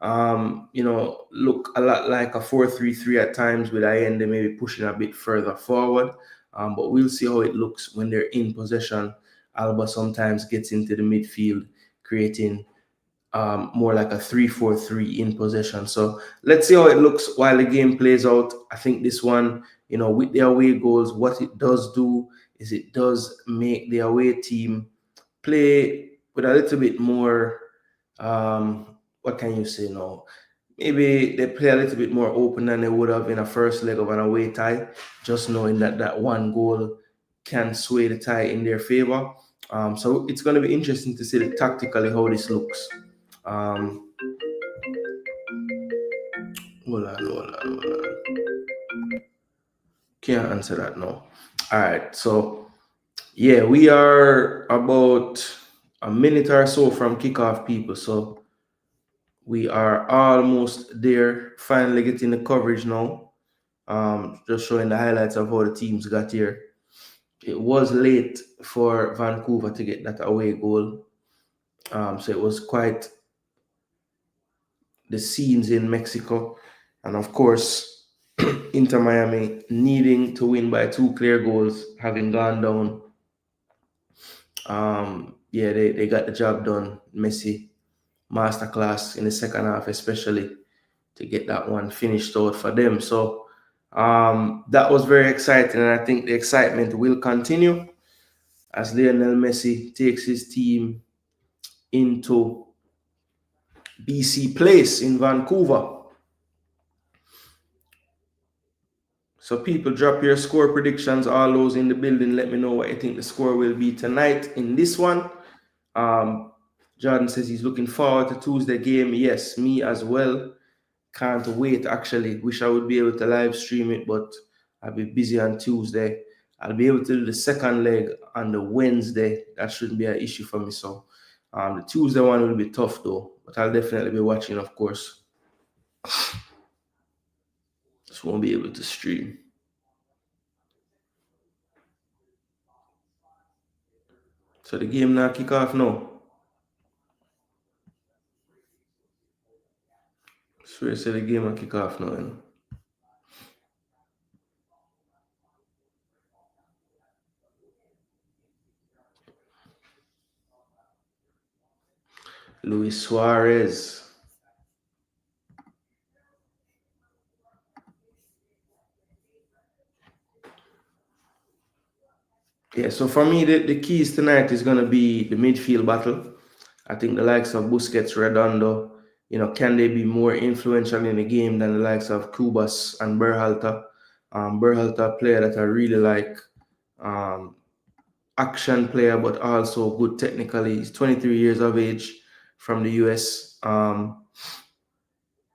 look a lot like a 4-3-3 at times, with Allende maybe pushing a bit further forward. But we'll see how it looks when they're in possession. Alba sometimes gets into the midfield, creating more like a 3-4-3 in possession. So let's see how it looks while the game plays out. I think this one, with the away goals, what it does do is it does make the away team play with a little bit more, what can you say now? Maybe they play a little bit more open than they would have in a first leg of an away tie, just knowing that that one goal can sway the tie in their favor. So it's going to be interesting to see tactically how this looks. Um, hold on. Can't answer that now. All right, so yeah, we are about a minute or so from kickoff, people. So we are almost there, finally getting the coverage now. Just showing the highlights of how the teams got here. It was late for Vancouver to get that away goal. So it was quite the scenes in Mexico. And of course, Inter Miami needing to win by 2 clear goals, having gone down. They got the job done. Messi, masterclass in the second half, especially to get that one finished out for them. So that was very exciting, and I think the excitement will continue as Lionel Messi takes his team into BC Place in Vancouver. So people, drop your score predictions, all those in the building. Let me know what you think the score will be tonight in this one. Jordan says he's looking forward to Tuesday game. Yes, me as well. Can't wait, actually. Wish I would be able to live stream it, but I'll be busy on Tuesday. I'll be able to do the second leg on the Wednesday. That shouldn't be an issue for me. So the Tuesday one will be tough, though. But I'll definitely be watching, of course. Just won't be able to stream. So the game now kick off now. Swear say the game will kick off now. Luis Suarez. Yeah, so for me, the keys tonight is going to be the midfield battle. I think the likes of Busquets, Redondo, can they be more influential in the game than the likes of Kubas and Berhalter? Berhalter, a player that I really like, action player, but also good technically. He's 23 years of age from the US.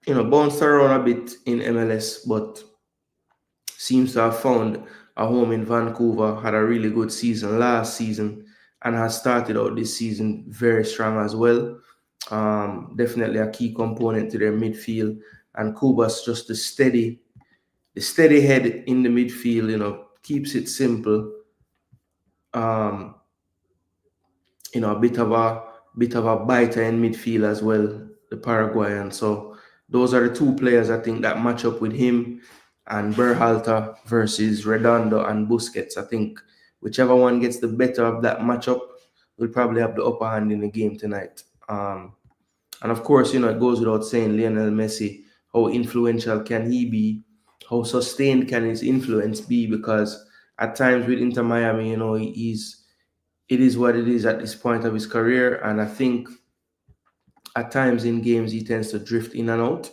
Bounced around a bit in MLS, but seems to have found a home in Vancouver, had a really good season last season, and has started out this season very strong as well. Definitely a key component to their midfield. And Kubas, just the steady head in the midfield, keeps it simple. A bit of a biter in midfield as well, the Paraguayan. So those are the two players I think that match up with him, and Berhalter versus Redondo and Busquets. I think whichever one gets the better of that matchup will probably have the upper hand in the game tonight. And of course, it goes without saying, Lionel Messi, how influential can he be? How sustained can his influence be? Because at times with Inter Miami, it is what it is at this point of his career. And I think at times in games, he tends to drift in and out.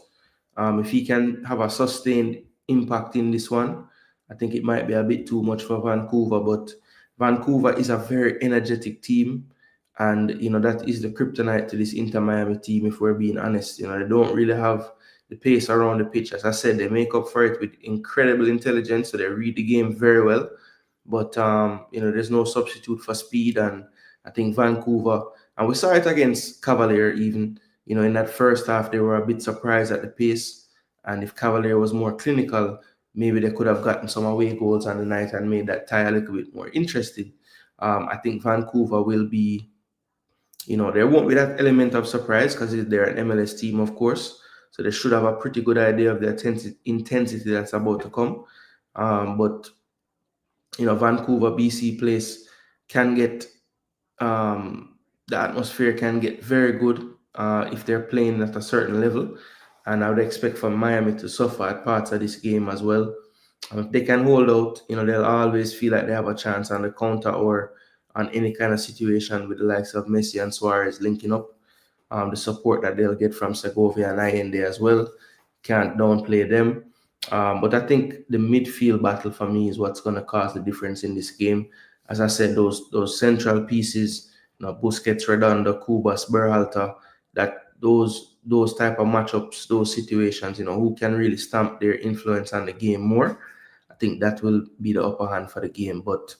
If he can have a sustained impact in this one, I think it might be a bit too much for Vancouver. But Vancouver is a very energetic team. And, that is the kryptonite to this Inter Miami team, if we're being honest. They don't really have the pace around the pitch. As I said, they make up for it with incredible intelligence, so they read the game very well. But, there's no substitute for speed. And I think Vancouver, and we saw it against Cavalier even, in that first half, they were a bit surprised at the pace. And if Cavalier was more clinical, maybe they could have gotten some away goals on the night and made that tie a little bit more interesting. I think Vancouver will be, there won't be that element of surprise because they're an MLS team, of course. So they should have a pretty good idea of the intensity that's about to come. But Vancouver, BC place can get the atmosphere can get very good if they're playing at a certain level. And I would expect for Miami to suffer at parts of this game as well. If they can hold out, they'll always feel like they have a chance on the counter or on any kind of situation with the likes of Messi and Suarez linking up. The support that they'll get from Segovia and Allende as well. Can't downplay them. But I think the midfield battle for me is what's going to cause the difference in this game. As I said, those central pieces, Busquets, Redondo, Kubas, Berhalter, that those type of matchups, those situations, who can really stamp their influence on the game more. I think that will be the upper hand for the game. But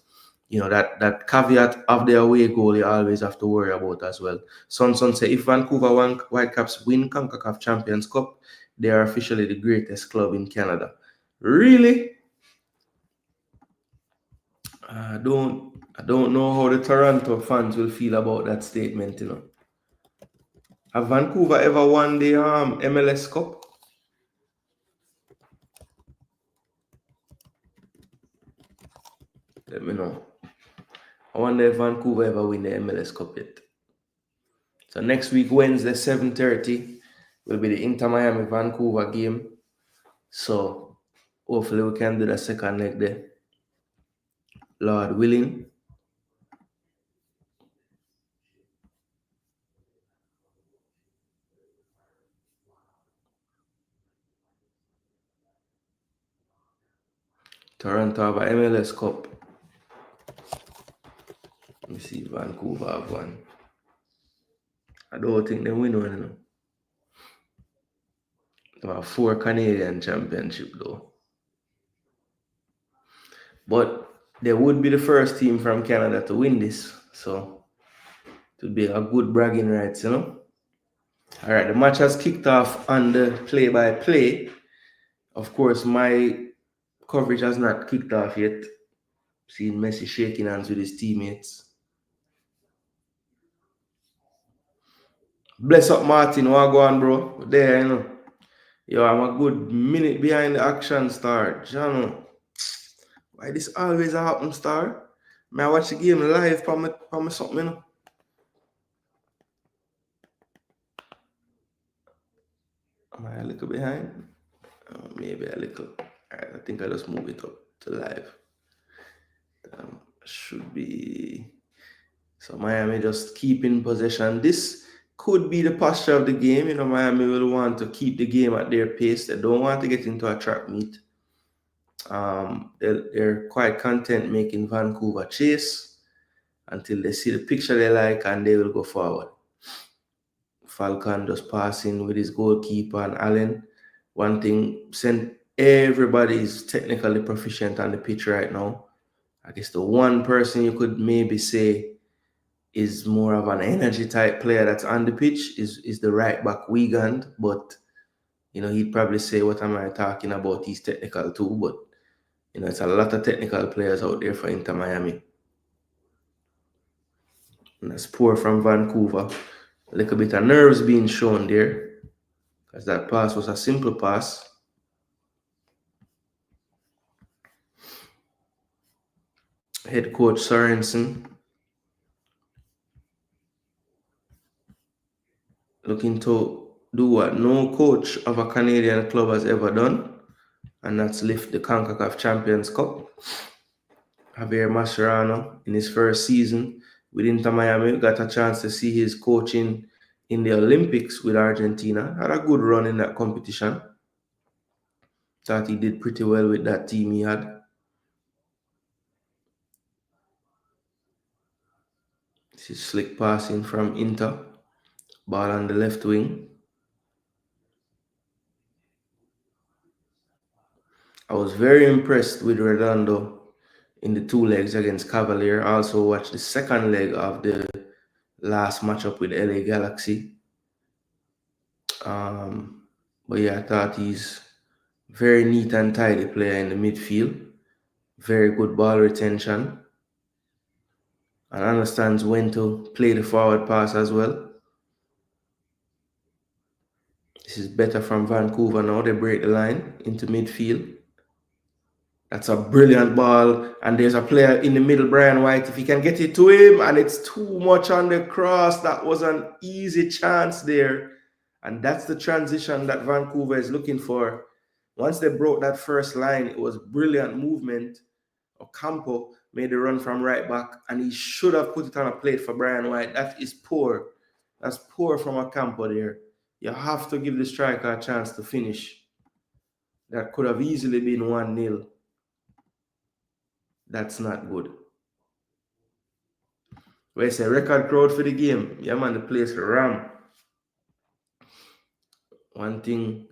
that caveat of the away goal you always have to worry about as well. Son say if Vancouver Whitecaps win Concacaf Champions Cup, they are officially the greatest club in Canada. Really? I don't know how the Toronto fans will feel about that statement, Have Vancouver ever won the MLS Cup? Let me know. I wonder if Vancouver ever win the MLS Cup yet. So next week, Wednesday, 7:30, will be the Inter Miami Vancouver game. So hopefully we can do the second leg there. Lord willing. Toronto have a MLS Cup. Let me see if Vancouver have one. I don't think they win one, They have 4 Canadian championship though. But they would be the first team from Canada to win this. So it would be a good bragging rights, All right, the match has kicked off on the play-by-play. Of course, my coverage has not kicked off yet. Seeing Messi shaking hands with his teammates. Bless up, Martin. What go on, bro? There, Yo, I'm a good minute behind the action star. Jano. Why this always happen, star? I watch the game live for me something, Am I a little behind? Maybe a little. Alright, I think I just move it up to live. Should be. So Miami just keeping possession. This could be the posture of the game. Miami will want to keep the game at their pace. They don't want to get into a trap meet. They're quite content making Vancouver chase until they see the picture they like and they will go forward. Falcon just passing with his goalkeeper and Allen. One thing, everybody is technically proficient on the pitch right now. I guess the one person you could maybe say is more of an energy type player that's on the pitch is the right back Wiegand, but he'd probably say, what am I talking about? He's technical too, but it's a lot of technical players out there for Inter Miami. And that's poor from Vancouver. A little bit of nerves being shown there, because that pass was a simple pass. Head coach Sorensen looking to do what no coach of a Canadian club has ever done, and that's lift the Concacaf Champions Cup. Javier Mascherano, in his first season with Inter Miami, got a chance to see his coaching in the Olympics with Argentina. Had a good run in that competition. Thought he did pretty well with that team he had. This is slick passing from Inter. Ball on the left wing. I was very impressed with Redondo in the 2 legs against Cavalier. I also watched the second leg of the last matchup with LA Galaxy. But yeah, I thought he's very neat and tidy player in the midfield. Very good ball retention. And understands when to play the forward pass as well. This is better from Vancouver now. They break the line into midfield. That's a brilliant ball. And there's a player in the middle, Brian White. If he can get it to him and it's too much on the cross, that was an easy chance there. And that's the transition that Vancouver is looking for. Once they broke that first line, it was brilliant movement. Ocampo made the run from right back, and he should have put it on a plate for Brian White. That is poor. That's poor from Ocampo there. You have to give the striker a chance to finish. That could have easily been 1-0. That's not good. Where's a record crowd for the game? Yeah, man, the place ram. One thing,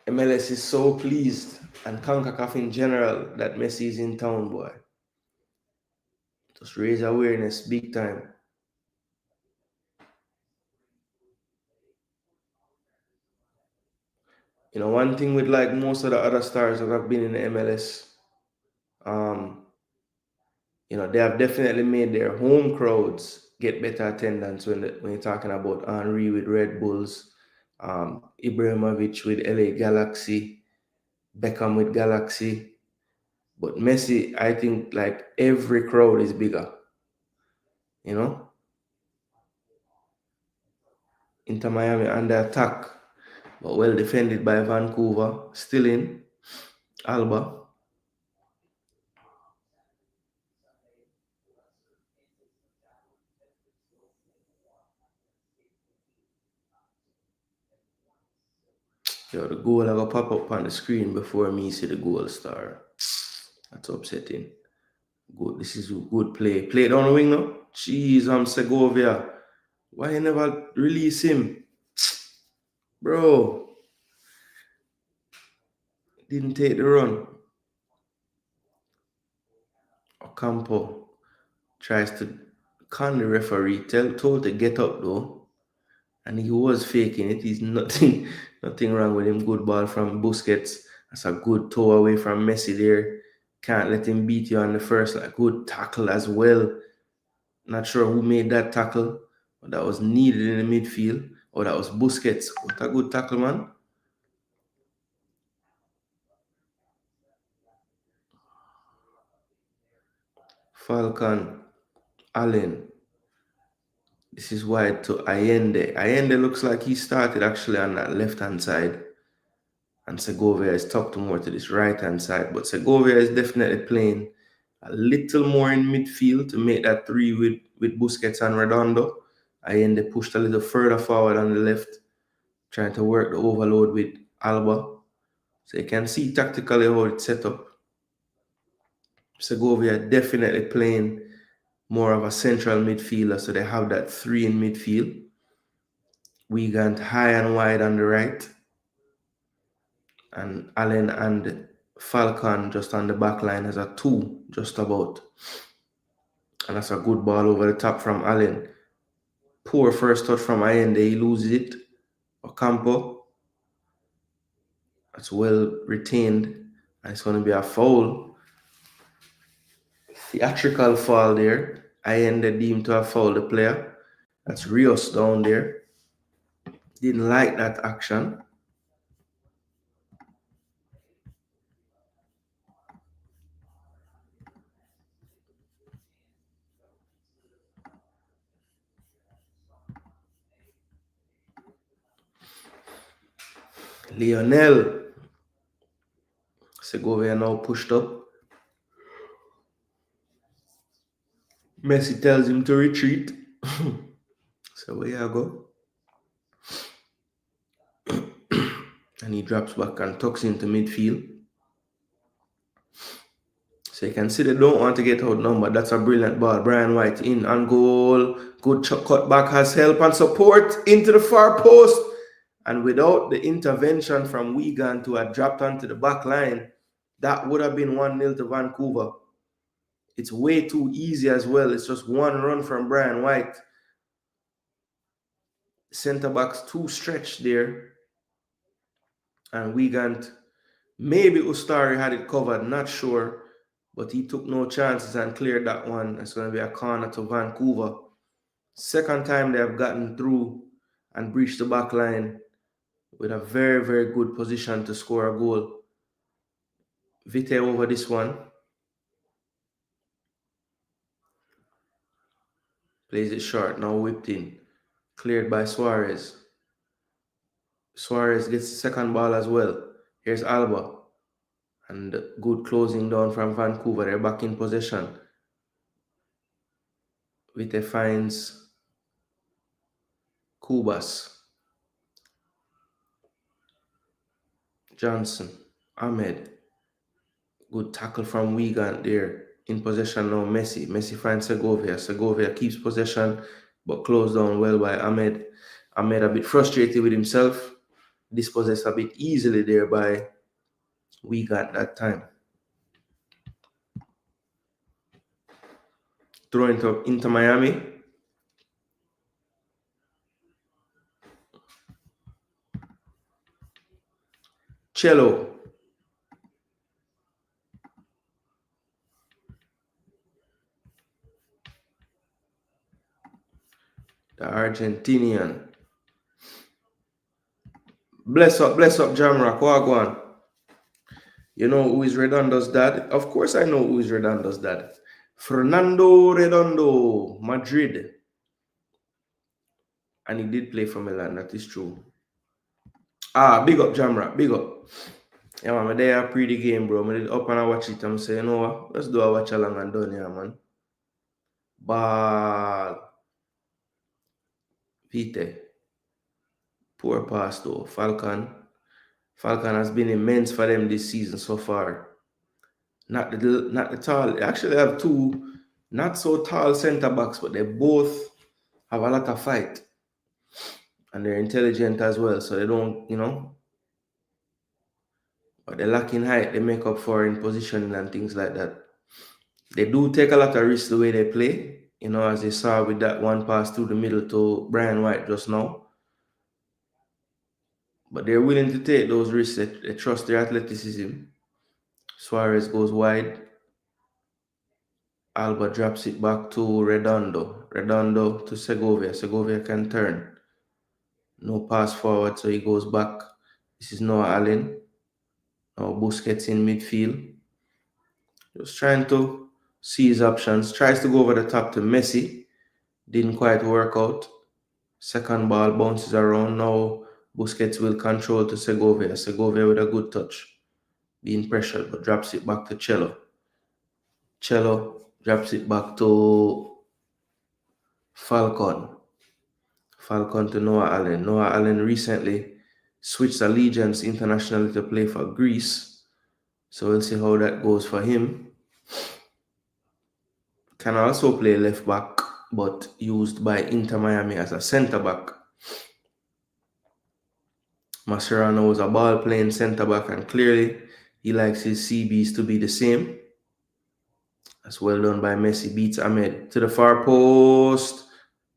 MLS is so pleased, and Concacaf in general, that Messi is in town, boy. Just raise awareness big time. You know, one thing with like most of the other stars that have been in the MLS, you know, they have definitely made their home crowds get better attendance when you're talking about Henry with Red Bulls, Ibrahimovic with LA Galaxy, Beckham with Galaxy. But Messi, I think like every crowd is bigger, you know? Inter Miami under attack, but well defended by Vancouver. Still in. Alba. Yo, the goal I go pop up on the screen before me see the goal star. That's upsetting. Good. This is a good play. Play it on the wing now. Jeez, Segovia. Why you never release him? Bro. Didn't take the run. Ocampo tries to con the referee. Told to get up though. And he was faking it. He's nothing wrong with him. Good ball from Busquets. That's a good toe away from Messi there. Can't let him beat you on the first. Like, good tackle as well. Not sure who made that tackle, but that was needed in the midfield. Oh, that was Busquets. What a good tackle, man. Falcon, Allen. This is wide to Allende. Allende looks like he started actually on that left-hand side. And Segovia is tucked more to this right-hand side. But Segovia is definitely playing a little more in midfield to make that three with Busquets and Redondo. Allende pushed a little further forward on the left, trying to work the overload with Alba. So you can see tactically how it's set up. Segovia definitely playing more of a central midfielder, so they have that three in midfield. Wiegand high and wide on the right, and Allen and Falcon just on the back line as a two, just about. And that's a good ball over the top from Allen. Poor first touch from Allende, he loses it. Ocampo, that's well retained, and it's going to be a foul. Theatrical foul there. Allende deemed to have fouled the player. That's Rios down there. Didn't like that action. Lionel. Segovia now pushed up. Messi tells him to retreat. So where you go? And he drops back and tucks into midfield. So you can see they don't want to get out number. That's a brilliant ball. Brian White in on goal. Good cut back has help and support into the far post. And without the intervention from Wiegand to have dropped onto the back line, that would have been 1-0 to Vancouver. It's way too easy as well. It's just one run from Brian White. Centre backs too stretched there. And Wiegand, maybe Ustari had it covered, not sure. But he took no chances and cleared that one. It's going to be a corner to Vancouver. Second time they have gotten through and breached the back line with a very, very good position to score a goal. Vite over this one. Plays it short, now whipped in. Cleared by Suarez. Suarez gets the second ball as well. Here's Alba. And good closing down from Vancouver. They're back in possession. Vite finds Kubas. Johnson. Ahmed. Good tackle from Wigan there. In possession now, Messi. Messi finds Segovia. Segovia keeps possession, but closed down well by Ahmed. Ahmed a bit frustrated with himself. Dispossessed a bit easily there by Wigan that time. Throw into Miami. Cello. The Argentinian. Bless up, Jamrock. Wagwan. You know who is Redondo's dad? Of course I know who is Redondo's dad. Fernando Redondo, Madrid. And he did play for Milan, that is true. Big up Jamrock, big up. Yeah, man, I'm there pre the game, bro. I did up and I watch it. I'm saying, you know what? Let's do a watch along and done here, man. Ball. Vite. Poor pass though. Falcon has been immense for them this season so far. Not the tall. They actually have two not so tall center backs, but they both have a lot of fight. And they're intelligent as well, so they don't, but they lack in height. They make up for in positioning and things like that. They do take a lot of risks the way they play, as they saw with that one pass through the middle to Brian White just now. But they're willing to take those risks. They trust their athleticism. Suarez goes wide. Alba drops it back to Redondo. Redondo to Segovia. Segovia can turn. No pass forward, so he goes back. This is Noah Allen. Now Busquets in midfield. Just trying to see his options. Tries to go over the top to Messi. Didn't quite work out. Second ball bounces around. Now Busquets will control to Segovia. Segovia with a good touch. Being pressured, but drops it back to Cello. Cello drops it back to Falcon. Falcon to Noah Allen. Noah Allen recently switched allegiance internationally to play for Greece. So we'll see how that goes for him. Can also play left back, but used by Inter Miami as a center back. Mascherano was a ball playing center back, and clearly he likes his CBs to be the same. That's well done by Messi. Beats Ahmed to the far post.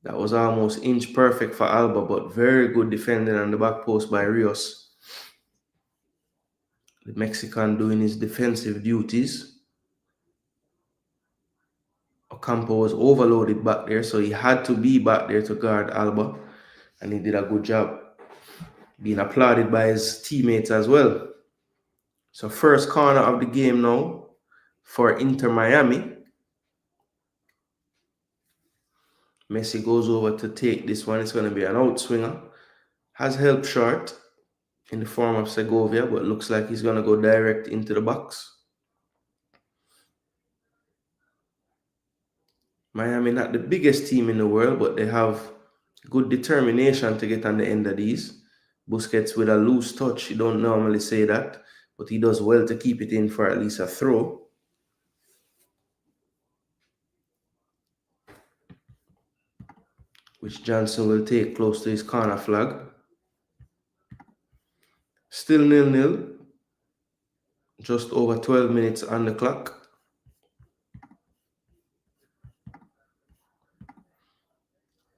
That was almost inch perfect for Alba, but very good defending on the back post by Rios. The Mexican doing his defensive duties. Ocampo was overloaded back there, so he had to be back there to guard Alba, and he did a good job. Being applauded by his teammates as well. So first corner of the game now for Inter Miami. Messi goes over to take this one. It's going to be an outswinger. Has help short in the form of Segovia, but looks like he's going to go direct into the box. Miami not the biggest team in the world, but they have good determination to get on the end of these. Busquets with a loose touch. You don't normally say that, but he does well to keep it in for at least a throw. Which Johnson will take close to his corner flag. Still 0-0. Just over 12 minutes on the clock.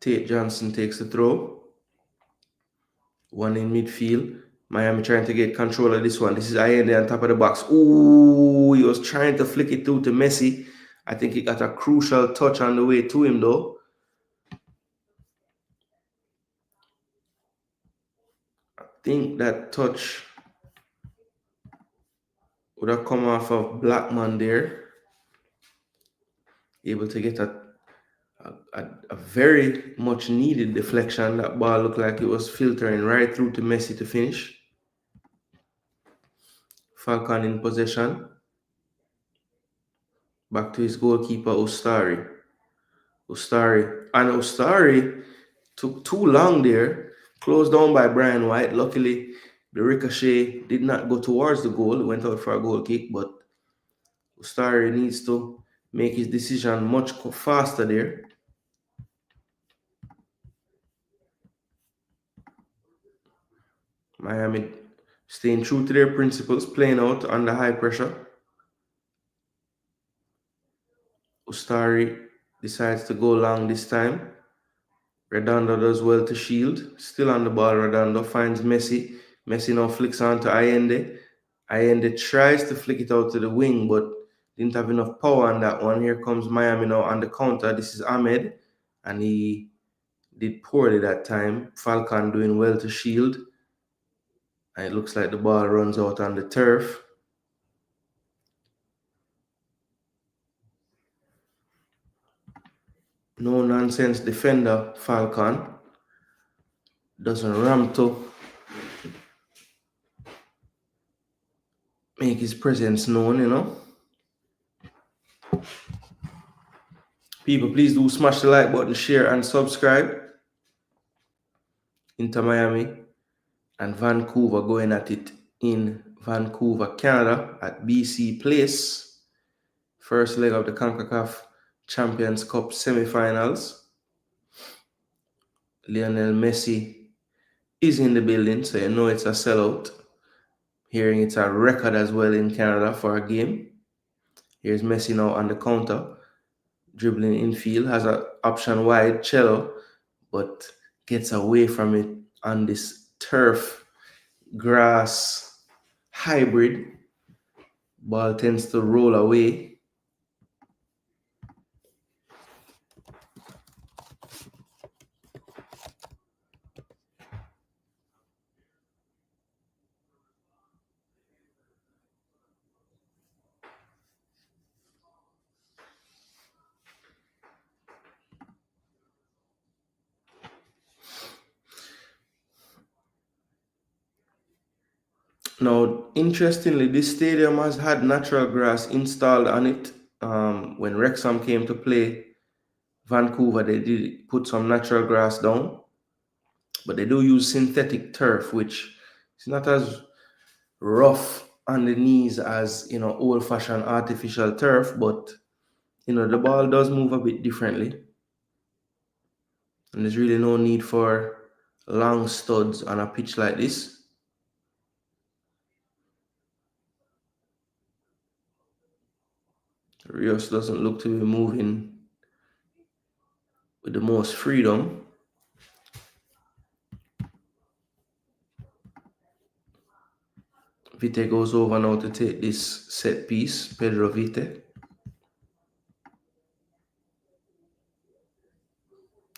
Tate Johnson takes the throw. One in midfield. Miami trying to get control of this one. This is Allende on top of the box. Ooh, he was trying to flick it through to Messi. I think he got a crucial touch on the way to him though. I think that touch would have come off of Blackman there. Able to get a very much needed deflection. That ball looked like it was filtering right through to Messi to finish. Falcon in possession. Back to his goalkeeper, Ustari. Ustari took too long there. Closed down by Brian White. Luckily, the ricochet did not go towards the goal. It went out for a goal kick, but Ustari needs to make his decision much faster there. Miami staying true to their principles, playing out under high pressure. Ustari decides to go long this time. Redondo does well to shield. Still on the ball, Redondo finds Messi. Messi now flicks on to Allende. Allende tries to flick it out to the wing, but didn't have enough power on that one. Here comes Miami now on the counter. This is Ahmed, and he did poorly that time. Falcon doing well to shield. And it looks like the ball runs out on the turf. No nonsense defender, Falcon. Doesn't ram to make his presence known, you know. People, please do smash the like button, share, and subscribe. Inter Miami and Vancouver going at it in Vancouver, Canada at BC Place. First leg of the Concacaf Champions Cup semi-finals. Lionel Messi is in the building, so you know it's a sellout. Hearing it's a record as well in Canada for a game. Here's Messi now on the counter, dribbling infield, has an option wide, Cello, but gets away from it on this turf grass hybrid. Ball tends to roll away. Now, interestingly, this stadium has had natural grass installed on it. When Wrexham came to play Vancouver, they did put some natural grass down, but they do use synthetic turf, which is not as rough on the knees as, you know, old-fashioned artificial turf, but, you know, the ball does move a bit differently. And there's really no need for long studs on a pitch like this. Rios doesn't look to be moving with the most freedom. Vite goes over now to take this set piece, Pedro Vite.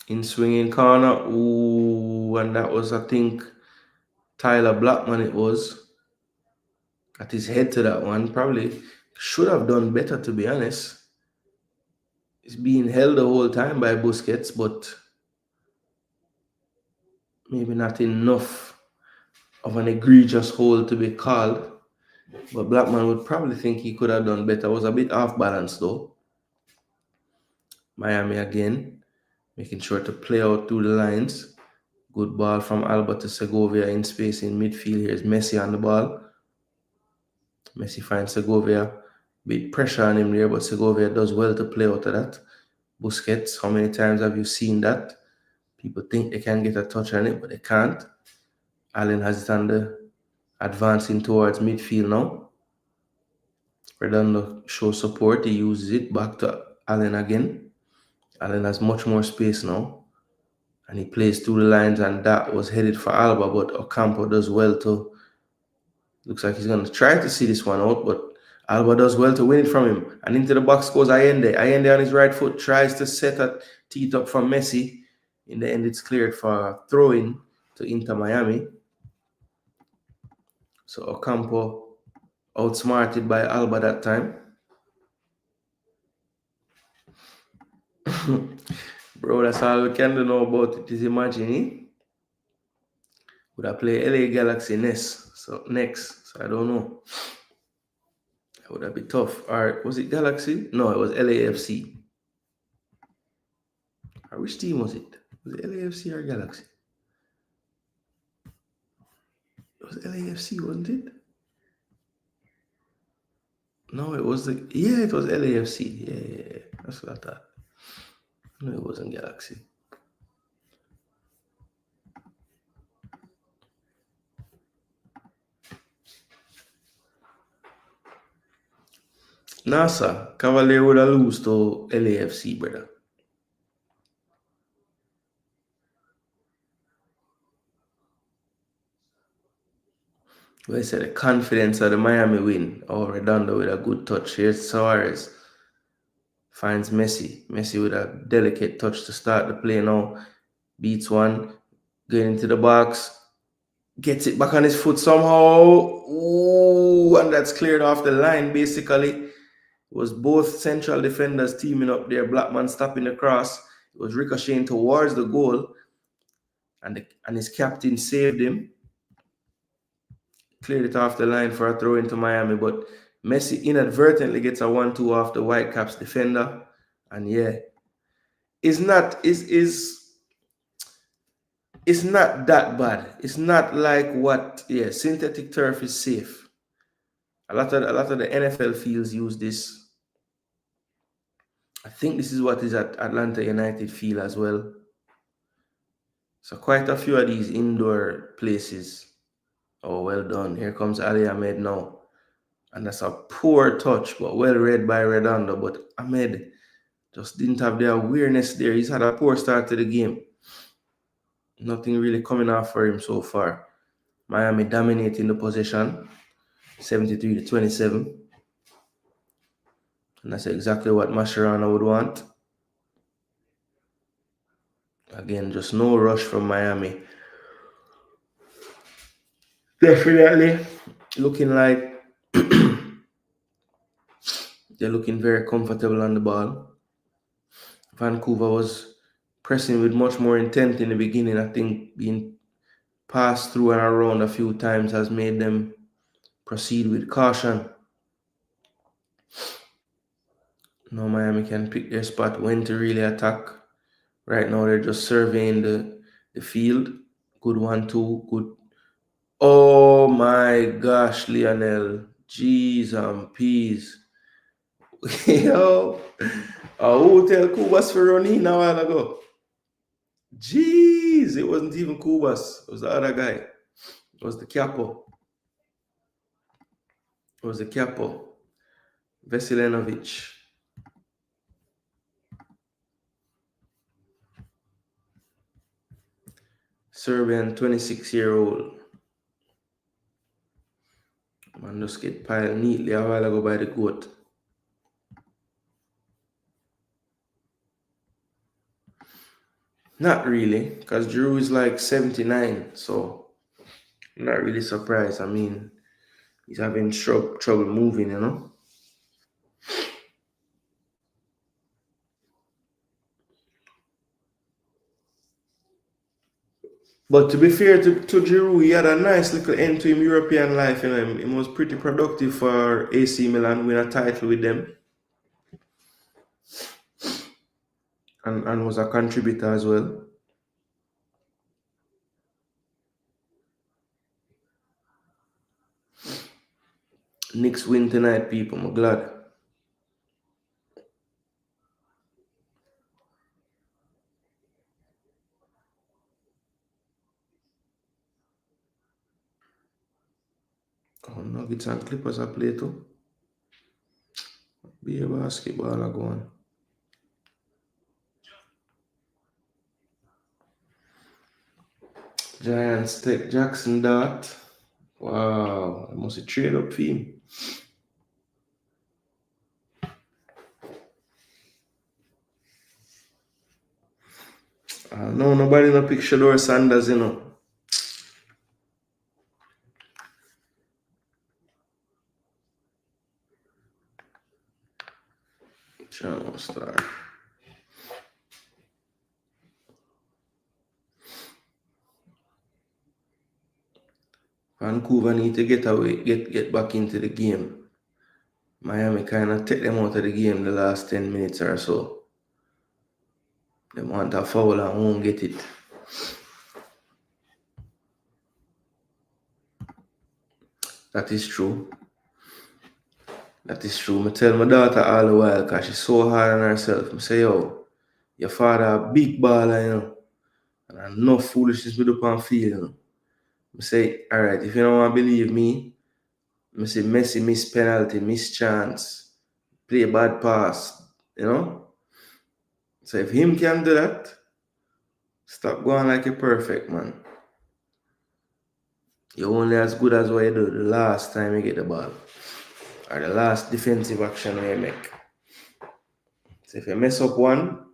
In swinging corner, ooh, and that was, I think, Tyler Blackman it was. Got his head to that one. Probably should have done better, to be honest. He's being held the whole time by Busquets, but maybe not enough of an egregious hold to be called. But Blackman would probably think he could have done better. Was a bit off balance though. Miami again, making sure to play out through the lines. Good ball from Alba to Segovia in space in midfield. Here's Messi on the ball. Messi finds Segovia. Bit pressure on him there, but Segovia does well to play out of that. Busquets, how many times have you seen that? People think they can get a touch on it, but they can't. Allen has it on the advancing towards midfield now. Redondo shows support. He uses it back to Allen again. Allen has much more space now. And he plays through the lines, and that was headed for Alba, but Ocampo does well to... Looks like he's going to try to see this one out, but Alba does well to win it from him. And into the box goes Allende. Allende on his right foot tries to set a teeth up from Messi. In the end, it's cleared for a throw-in to Inter Miami. So Ocampo outsmarted by Alba that time. Bro, that's all we can do know about it is imagine would I play LA Galaxy next? So I don't know. Would that be tough? Or was it Galaxy? No, it was LAFC. Or which team was it? Was it LAFC or Galaxy? It was LAFC, wasn't it? No, it was it was LAFC. Yeah. That's what I thought. No, it wasn't Galaxy. NASA, Cavalier would have lose to LAFC, brother. Well, I said the confidence of the Miami win. Oh, Redondo with a good touch. Here's Suarez. Finds Messi. Messi with a delicate touch to start the play now. Beats one. Going into the box. Gets it back on his foot somehow. Ooh, and that's cleared off the line, basically. It was both central defenders teaming up there. Blackman stopping the cross. It was ricocheting towards the goal. And his captain saved him. Cleared it off the line for a throw into Miami, but Messi inadvertently gets a 1-2 off the Whitecaps defender. And yeah, it's not that bad. It's not like synthetic turf is safe. A lot of the NFL fields use this. I think this is what is at Atlanta United field as well. So quite a few of these indoor places. Oh, well done. Here comes Ali Ahmed now. And that's a poor touch, but well read by Redondo. But Ahmed just didn't have the awareness there. He's had a poor start to the game. Nothing really coming off for him so far. Miami dominating the possession, 73-27. And that's exactly what Mascherano would want. Again, just no rush from Miami. Definitely looking like they're looking very comfortable on the ball. Vancouver was pressing with much more intent in the beginning. I think being passed through and around a few times has made them proceed with caution. Now Miami can pick their spot when to really attack. Right now they're just surveying the field. Good 1-2, good. Oh my gosh, Lionel. Jeez and peas. Yo, who tell Kubas for running a while ago? Jeez, it wasn't even Kubas. It was the other guy. It was the Capo. Veselinovic. Serbian 26-year-old. Man just get piled neatly a while ago by the goat. Not really, because Drew is like 79, so I'm not really surprised. I mean, he's having trouble moving, you know. But to be fair to Giroud, he had a nice little end to him European life. You know, he was pretty productive for AC Milan, win a title with them, and was a contributor as well. Knicks win tonight, people. I'm glad. Oh, Nuggets and Clippers are play too. Be a basketball are going. Giants take Jackson Dart. Wow, I must have trade up for him. No, nobody no pick Shador Sanders, you know. Channel star. Vancouver need to get back into the game. Miami kind of take them out of the game the last 10 minutes or so. They want a foul and won't get it. That is true. That is true. I tell my daughter all the while because she's so hard on herself. I say, yo, your father a big baller, you know. And enough foolishness with up on field, you know. I say, all right, if you don't want to believe me, I say Messi miss penalty, miss chance, play a bad pass, you know. So if him can do that, stop going like you're perfect, man. You're only as good as what you do the last time you get the ball. Or the last defensive action you make. So if you mess up one,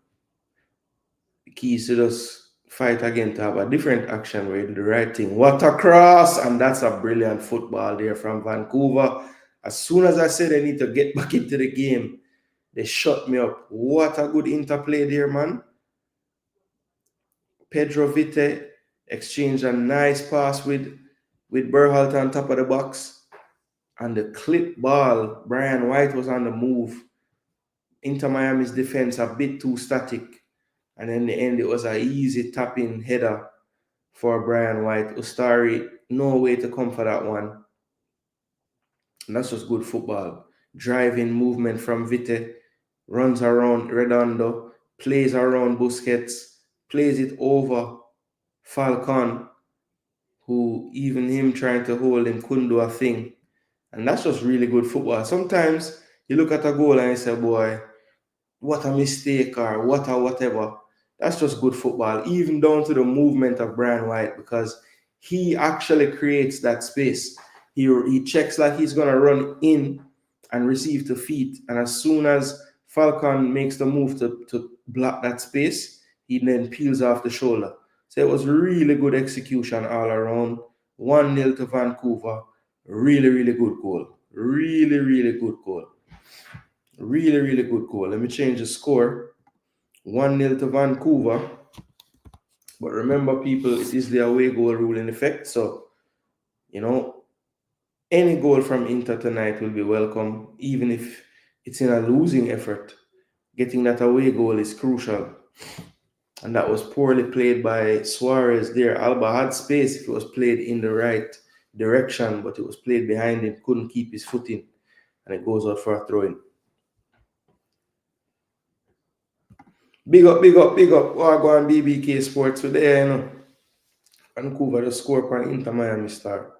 the key is to just fight again to have a different action where you do the right thing. What a cross! And that's a brilliant football there from Vancouver. As soon as I said I need to get back into the game, they shut me up. What a good interplay there, man. Pedro Vite exchanged a nice pass with Berhalter on top of the box. And the clip ball, Brian White was on the move. Inter Miami's defense a bit too static. And in the end, it was an easy tapping header for Brian White. Ustari, no way to come for that one. And that's just good football. Driving movement from Vite, runs around Redondo, plays around Busquets, plays it over Falcon, who even him trying to hold him couldn't do a thing. And that's just really good football. Sometimes you look at a goal and you say, boy, what a mistake or what a whatever. That's just good football, even down to the movement of Brian White, because he actually creates that space. He checks like he's going to run in and receive to feet. And as soon as Falcon makes the move to block that space, he then peels off the shoulder. So it was really good execution all around. 1-0 to Vancouver. Really, really good goal. Really, really good goal. Really, really good goal. Let me change the score. 1-0 to Vancouver. But remember, people, it is the away goal rule in effect. So, you know, any goal from Inter tonight will be welcome, even if it's in a losing effort. Getting that away goal is crucial. And that was poorly played by Suarez there. Alba had space if it was played in the right direction, but it was played behind him, couldn't keep his footing, and it goes out for a throw-in. Big up, big up, big up. We're going BBK Sports today, you know. Vancouver the score for Inter Miami Star.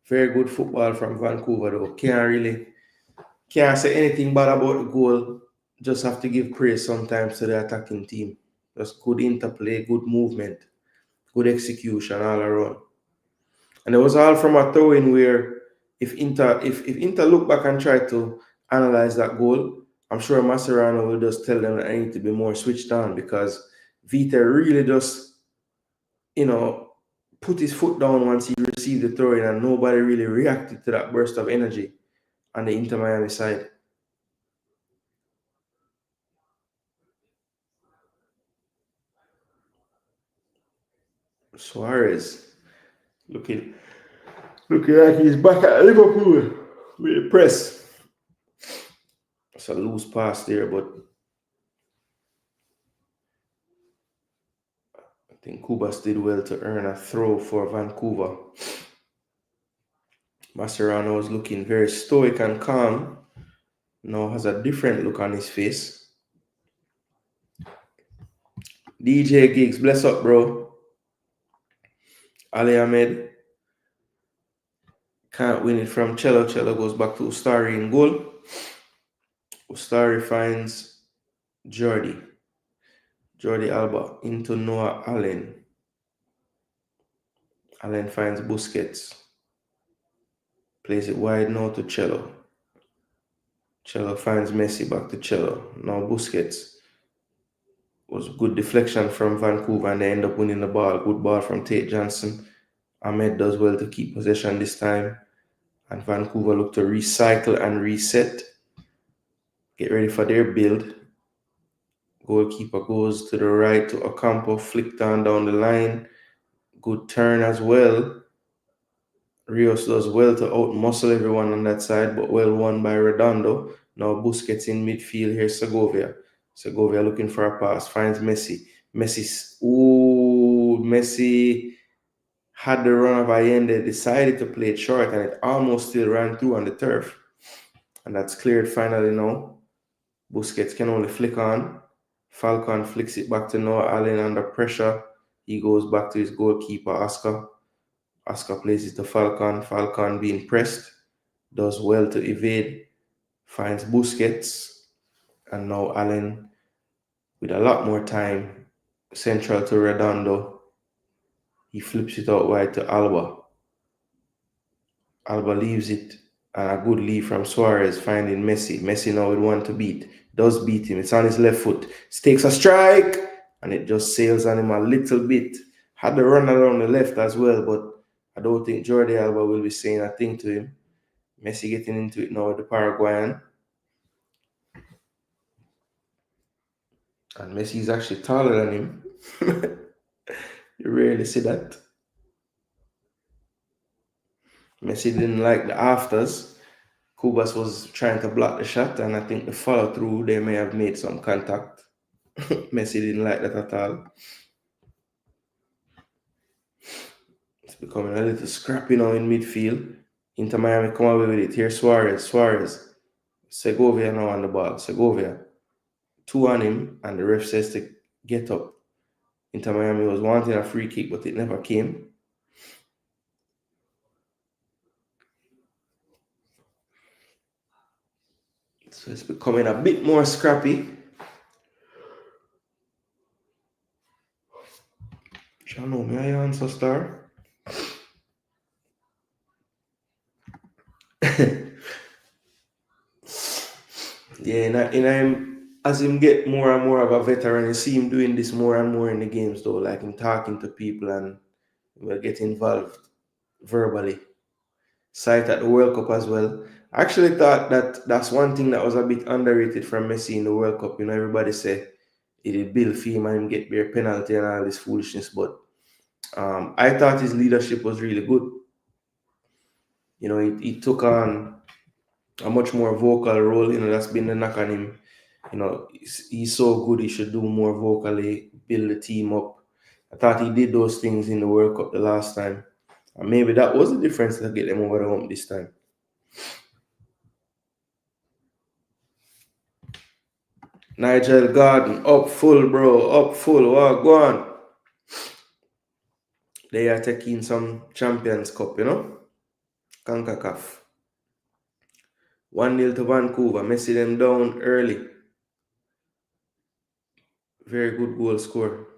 Very good football from Vancouver though. Can't say anything bad about the goal. Just have to give praise sometimes to the attacking team. Just good interplay, good movement, good execution all around. And it was all from a throw-in where if Inter look back and try to analyze that goal, I'm sure Mascherano will just tell them that I need to be more switched on, because Vita really just, you know, put his foot down once he received the throw-in, and nobody really reacted to that burst of energy on the Inter Miami side. Suarez looking like he's back at Liverpool with the press. It's a loose pass there, but I think Kubas did well to earn a throw for Vancouver. Mascherano was looking very stoic and calm. Now has a different look on his face. DJ Giggs, bless up, bro. Ali Ahmed can't win it from Cello. Cello goes back to Ustari in goal. Ustari finds Jordi Alba into Noah Allen. Allen finds Busquets. Plays it wide now to Cello. Cello finds Messi, back to Cello. Now Busquets. Was good deflection from Vancouver and they end up winning the ball. Good ball from Tate Johnson. Ahmed does well to keep possession this time. And Vancouver look to recycle and reset. get ready for their build. Goalkeeper goes to the right to Ocampo, flicked on down the line. Good turn as well. Rios does well to out-muscle everyone on that side, but well won by Redondo. Now Busquets in midfield. Here's Segovia. Segovia looking for a pass. Finds Messi. Messi had the run of Allende, decided to play it short, and it almost still ran through on the turf. And that's cleared finally now. Busquets can only flick on. Falcon flicks it back to Noah Allen under pressure. He goes back to his goalkeeper, Oscar. Oscar plays it to Falcon. Falcon being pressed. Does well to evade. Finds Busquets. And now Allen with a lot more time. Central to Redondo. He flips it out wide to Alba. Alba leaves it. And a good lead from Suarez finding Messi. Messi now with one to beat. Does beat him. It's on his left foot. Takes a strike. And it just sails on him a little bit. Had the run around the left as well, but I don't think Jordi Alba will be saying a thing to him. Messi getting into it now with the Paraguayan. And Messi is actually taller than him. You rarely see that. Messi didn't like the afters. Kubas was trying to block the shot, and I think the follow through, they may have made some contact. Messi didn't like that at all. It's becoming a little scrappy now in midfield. Inter Miami come away with it. Here's Suarez. Segovia now on the ball. Segovia. 2 on him, and the ref says to get up. Inter Miami was wanting a free kick, but it never came. So it's becoming a bit more scrappy. Chano, may I answer, star? Yeah, and I'm as him get more and more of a veteran, you see him doing this more and more in the games though, like him talking to people and will get involved verbally. Sight at the World Cup as well. I actually thought that that's one thing that was a bit underrated from Messi in the World Cup. You know, everybody say it did bill for him and him get their penalty and all this foolishness, but I thought his leadership was really good. You know, he took on a much more vocal role. You know, that's been the knock on him. You know, he's so good, he should do more vocally, build the team up. I thought he did those things in the World Cup the last time. And maybe that was the difference to get them over the hump this time. Nigel Garden, up full, bro, up full. Wow, go on. They are taking some Champions Cup, you know? Concacaf. 1-0 to Vancouver. Messi them down early. Very good goal score.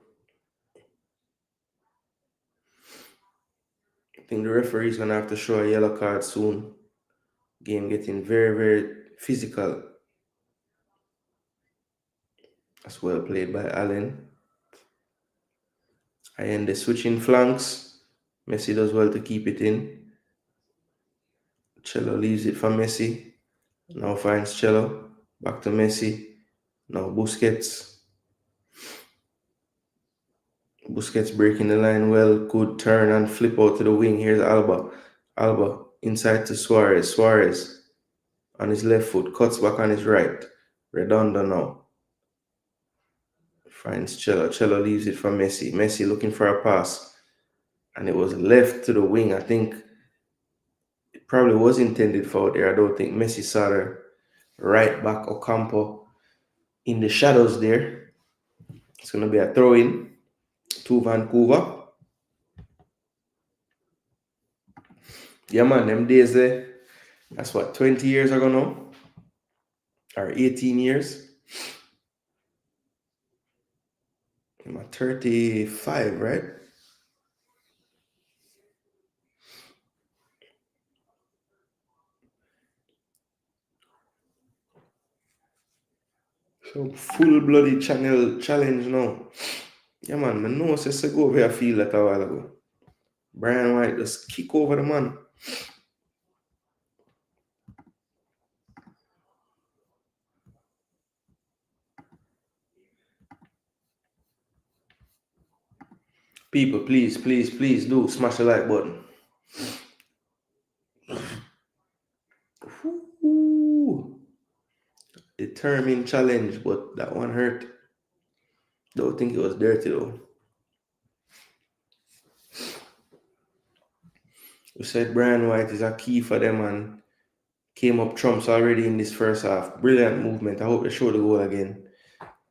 I think the referee is going to have to show a yellow card soon. Game getting very, very physical. That's well played by Allen. And the switching flanks. Messi does well to keep it in. Cello leaves it for Messi. Now finds Cello. Back to Messi. Now Busquets. Busquets breaking the line well. Good turn and flip out to the wing. Here's Alba. Alba inside to Suarez. Suarez on his left foot. Cuts back on his right. Redondo now. Finds Cello. Cello leaves it for Messi. Messi looking for a pass. And it was left to the wing. I think it probably was intended for out there. I don't think Messi saw the right back Ocampo in the shadows there. It's going to be a throw-in to Vancouver. Yeah, man, them days there, that's what, 20 years ago now? Or 18 years? I'm at 35, right? So full-blooded challenge now. Yeah, man, I know Segovia feel that a while ago. Brian White just kick over the man. People, please, please, please do smash the like button. Ooh. Determined challenge, but that one hurt. Don't think it was dirty though. We said Brian White is a key for them and came up trumps already in this first half. Brilliant movement. I hope they show the goal again.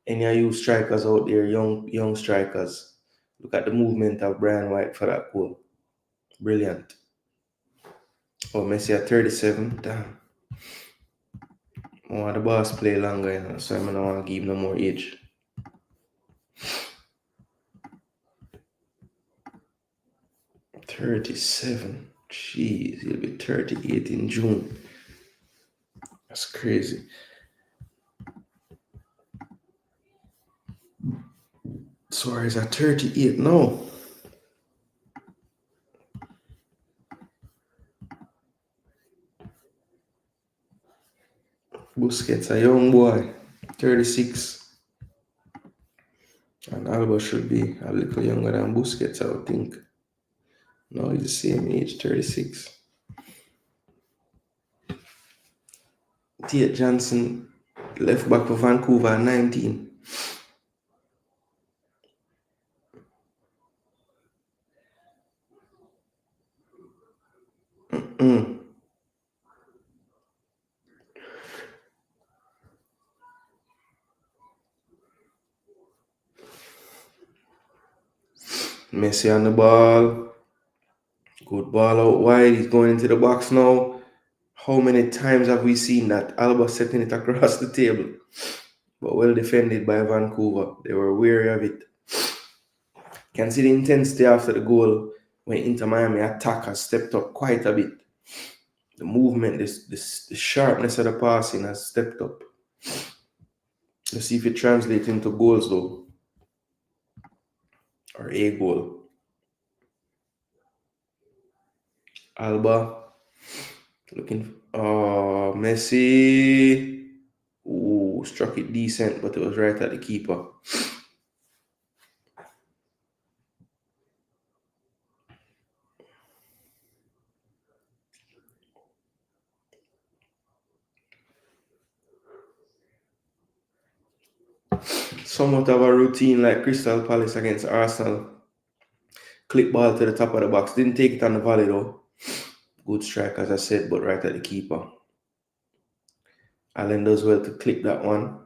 Any of you strikers out there, young strikers, look at the movement of Brian White for that goal. Brilliant. Oh, Messi at 37. Damn. I want the boss play longer, you know, so I don't want to give him no more age. $37. Jeez, he'll be 38 in June. That's crazy. Suarez at 38 now. Busquets, a young boy, 36. And Alba should be a little younger than Busquets, I would think. No, he's the same age, 36. Tate Johnson, left back for Vancouver, 19. Messi on the ball. Good ball out wide. He's going into the box now. How many times have we seen that? Alba setting it across the table. But well defended by Vancouver. They were wary of it. Can see the intensity after the goal when Inter Miami attack has stepped up quite a bit. The movement, the sharpness of the passing has stepped up. Let's see if it translates into goals though. Or a goal. Alba looking. Oh, Messi. Ooh, struck it decent, but it was right at the keeper. Somewhat of a routine like Crystal Palace against Arsenal. Clip ball to the top of the box. Didn't take it on the volley though. Good strike, as I said, but right at the keeper. Allen does well to clip that one.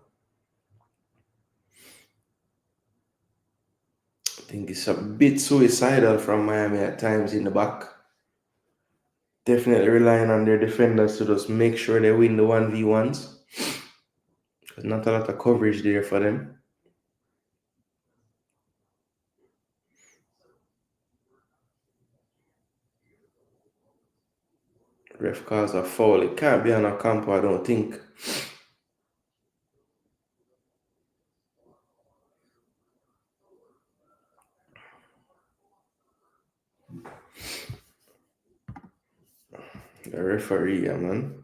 I think it's a bit suicidal from Miami at times in the back. Definitely relying on their defenders to just make sure they win the 1v1s. There's not a lot of coverage there for them. Ref calls a foul. It can't be on a campo, I don't think. The referee, yeah, man.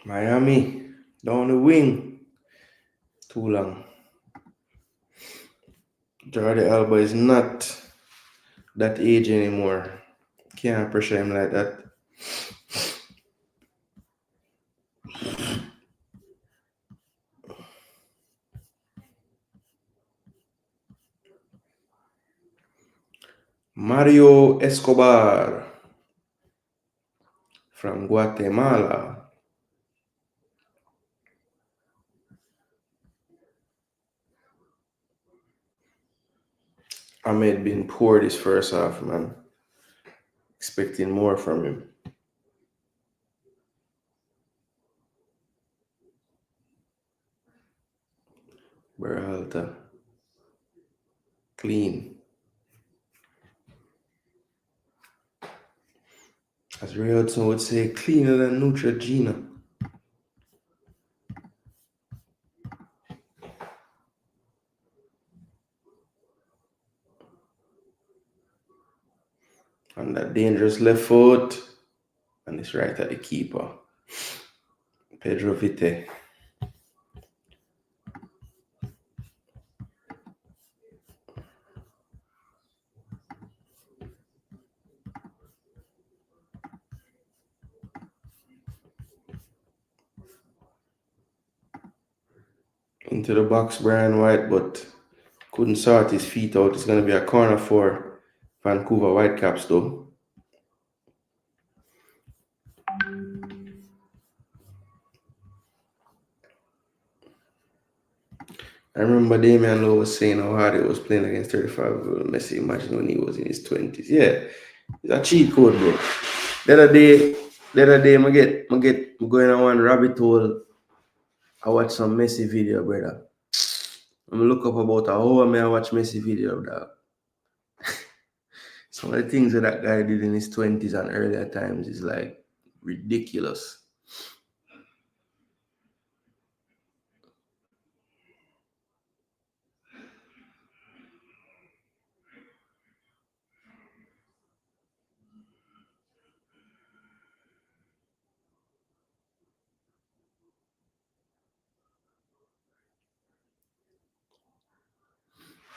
Miami, down the wing. Too long. Jordi Alba is not that age anymore. Can't pressure him like that. Mario Escobar from Guatemala. Ahmed been poor this first half, man. Expecting more from him. Berhalter. Clean. As Ray Hudson would say, cleaner than Neutrogena. And that dangerous left foot. And it's right at the keeper. Pedro Vite. Into the box, Brian White, but couldn't sort his feet out. It's going to be a corner for Vancouver Whitecaps, though. I remember Damian Lowe was saying how hard it was playing against 35 Messi. Imagine when he was in his 20s. Yeah, it's a cheat code, bro. The other day, I going on one rabbit hole. I watch some Messi video, brother. I'm look up about a hour, I watch Messi video, dog. Some of the things that guy did in his 20s and earlier times is like ridiculous.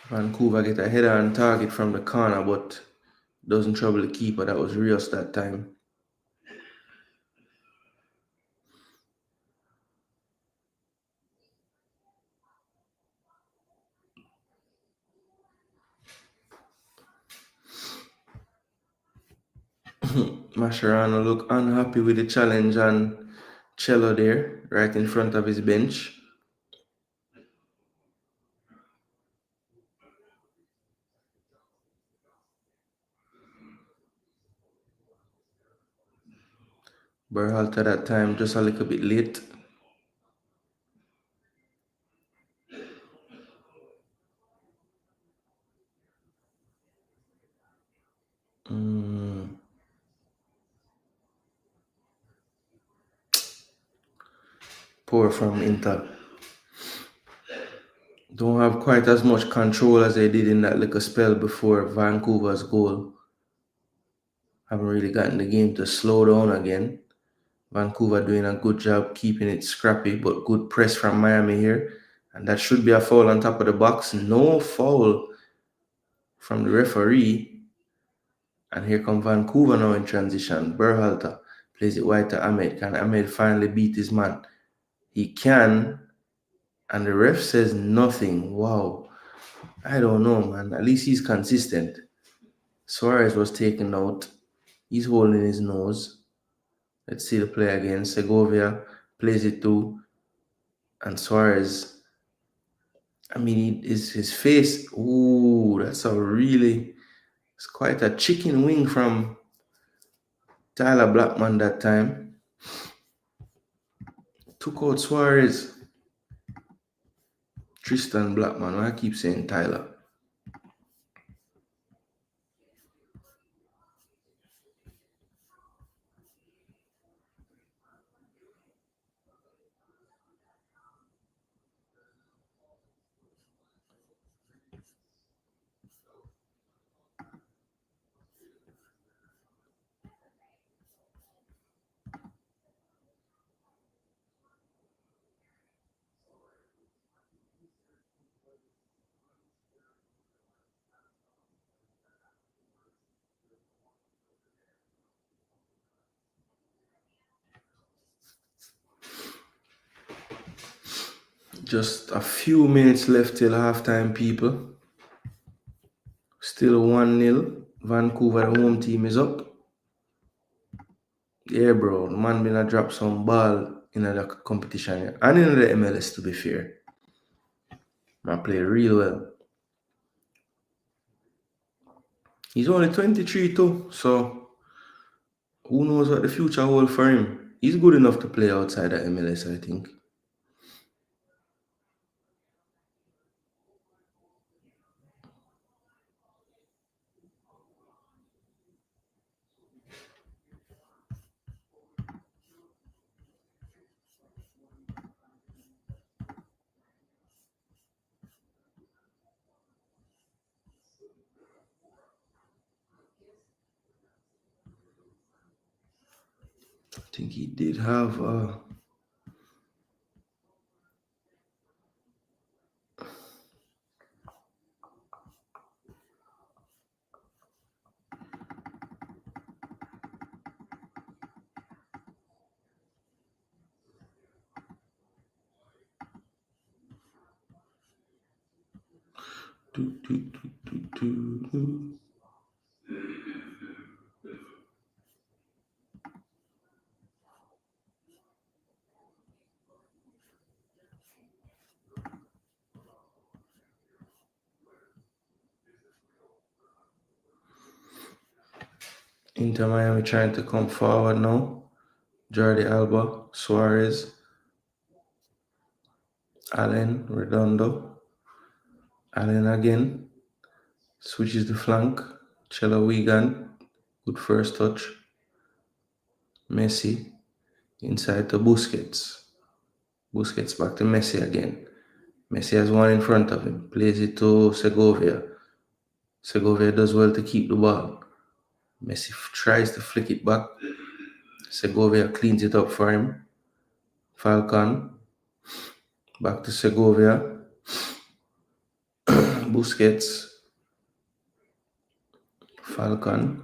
Vancouver get a header on target from the corner, but doesn't trouble the keeper. That was Rios that time. Mascherano look unhappy with the challenge and Cello there, right in front of his bench. Berhalter that time just a little bit late. Poor from Inter. Don't have quite as much control as they did in that little spell before Vancouver's goal. Haven't really gotten the game to slow down again. Vancouver doing a good job keeping it scrappy, but good press from Miami here. And that should be a foul on top of the box. No foul from the referee. And here come Vancouver now in transition. Berhalter plays it wide to Ahmed. Can Ahmed finally beat his man? He can. And the ref says nothing. Wow. I don't know, man. At least he's consistent. Suarez was taken out. He's holding his nose. Let's see the play again. Segovia plays it to. And Suarez, I mean, his face. Ooh, that's a really, it's quite a chicken wing from Tyler Blackman that time. Took out Suarez. Tristan Blackman. Why I keep saying Tyler? Just a few minutes left till halftime, people. Still 1-0. Vancouver home team is up. Yeah, bro. The man been a drop some ball in the competition. Yeah. And in the MLS, to be fair. Man play real well. He's only 23 too, so who knows what the future holds for him. He's good enough to play outside the MLS, I think. think he did have Inter Miami trying to come forward now. Jordi Alba, Suarez, Allen, Redondo, Allen again, switches the flank, Chelo Wigan, good first touch, Messi, inside to Busquets, Busquets back to Messi again, Messi has one in front of him, plays it to Segovia, Segovia does well to keep the ball, Messi tries to flick it back, Segovia cleans it up for him, Falcon, back to Segovia, Busquets, Falcon,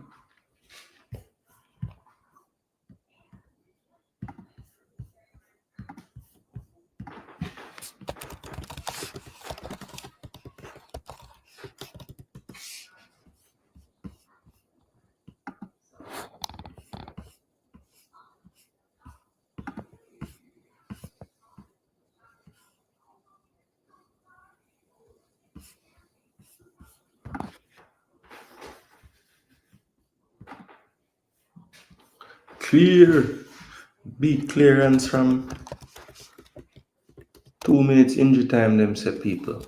clear, big clearance from 2 minutes injury time, them said people.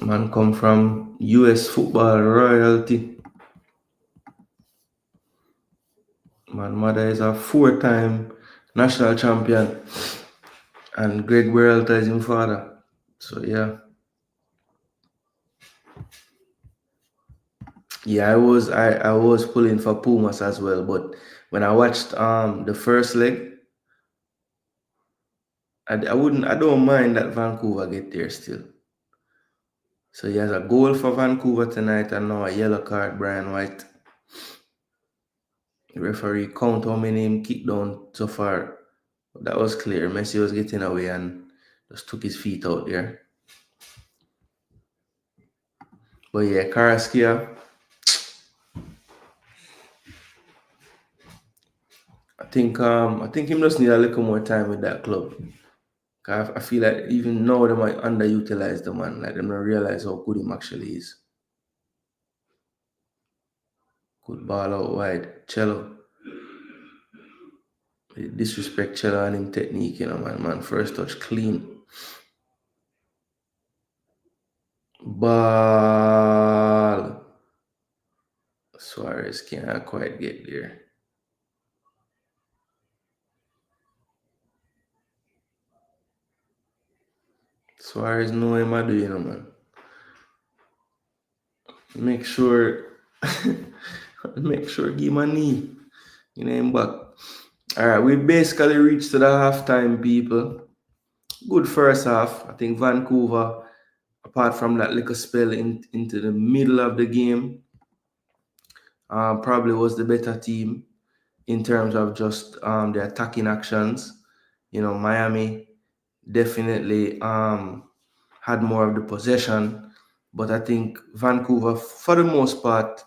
Man come from US football royalty. Man mother is a 4-time national champion and Greg Berhalter is his father. So yeah. Yeah, I was pulling for Pumas as well, but when I watched the first leg, I don't mind that Vancouver get there still. So he has a goal for Vancouver tonight and now a yellow card, Brian White. The referee count how many him kicked down so far. That was clear. Messi was getting away and just took his feet out there. But yeah, Karaskia, I think him just need a little more time with that club. I feel like even now they might underutilize the man. Like they don't realize how good him actually is. Good ball out wide. Cello. Disrespect Cello and him technique, man. First touch clean. Ball. Suarez can't quite get there. Suarez know him I do, man. Make sure give him a knee. Him back. Alright, we basically reached to the halftime, people. Good first half. I think Vancouver, apart from that little spell into the middle of the game, probably was the better team in terms of just the attacking actions. Miami definitely had more of the possession, but I think Vancouver, for the most part,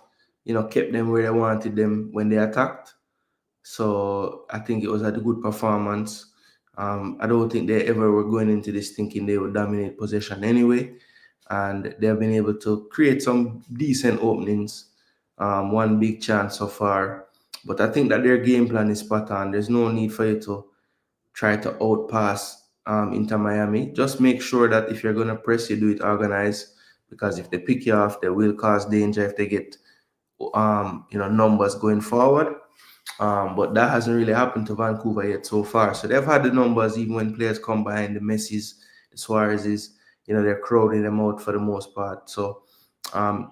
kept them where they wanted them when they attacked. So I think it was a good performance. I don't think they ever were going into this thinking they would dominate possession anyway, and they've been able to create some decent openings. One big chance so far But I think that their game plan is spot on. There's no need for you to try to outpass Inter Miami. Just make sure that if you're going to press, you do it organized. Because if they pick you off, they will cause danger if they get numbers going forward. But that hasn't really happened to Vancouver yet so far. So they've had the numbers even when players come behind the Messis, the Suarez's, they're crowding them out for the most part. So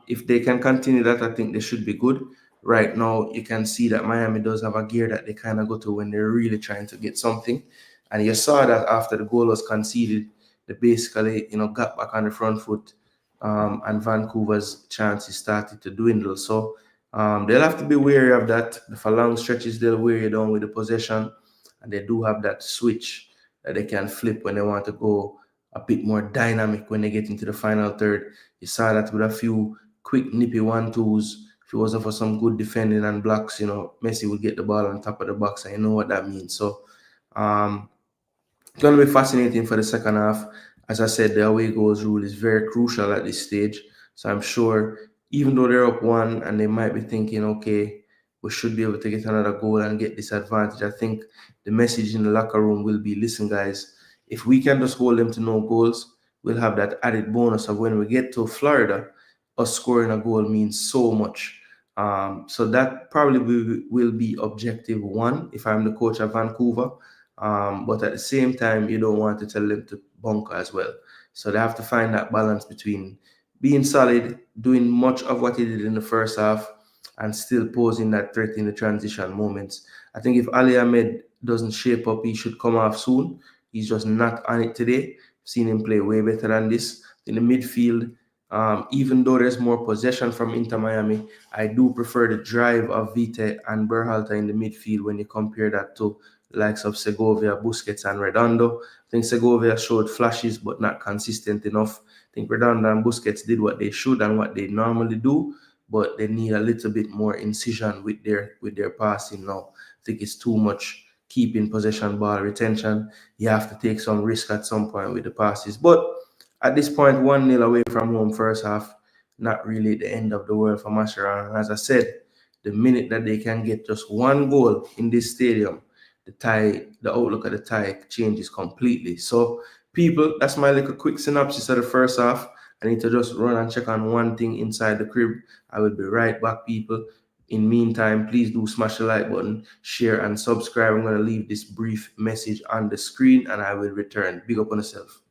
if they can continue that, I think they should be good. Right now, you can see that Miami does have a gear that they kind of go to when they're really trying to get something. And you saw that after the goal was conceded, they basically, got back on the front foot, and Vancouver's chances started to dwindle. So they'll have to be wary of that. For long stretches, they'll wear you down with the possession, and they do have that switch that they can flip when they want to go a bit more dynamic when they get into the final third. You saw that with a few quick, nippy 1-2s. If it wasn't for some good defending and blocks, Messi would get the ball on top of the box, and you know what that means. So it's going to be fascinating for the second half. As I said, the away goals rule is very crucial at this stage. So I'm sure, even though they're up one and they might be thinking, okay, we should be able to get another goal and get this advantage, I think the message in the locker room will be, listen, guys, if we can just hold them to no goals, we'll have that added bonus of when we get to Florida, us scoring a goal means so much. So that probably will be objective one if I'm the coach of Vancouver. But at the same time, you don't want to tell them to bunker as well. So they have to find that balance between being solid, doing much of what he did in the first half, and still posing that threat in the transition moments. I think if Ali Ahmed doesn't shape up, he should come off soon. He's just not on it today. Seen him play way better than this. In the midfield, even though there's more possession from Inter Miami, I do prefer the drive of Vite and Berhalter in the midfield when you compare that to the likes of Segovia, Busquets, and Redondo. I think Segovia showed flashes but not consistent enough. I think Redondo and Busquets did what they should and what they normally do, but they need a little bit more incision with their passing now. I think it's too much keeping possession, ball retention. You have to take some risk at some point with the passes. But at this point, 1-0 away from home first half, not really the end of the world for Mascherano. As I said, the minute that they can get just one goal in this stadium, the outlook of the tie changes completely. So, people, that's my little quick synopsis of the first half. I need to just run and check on one thing inside the crib. I will be right back, people. In meantime, please do smash the like button, share, and subscribe. I'm going to leave this brief message on the screen, and I will return. Big up on yourself.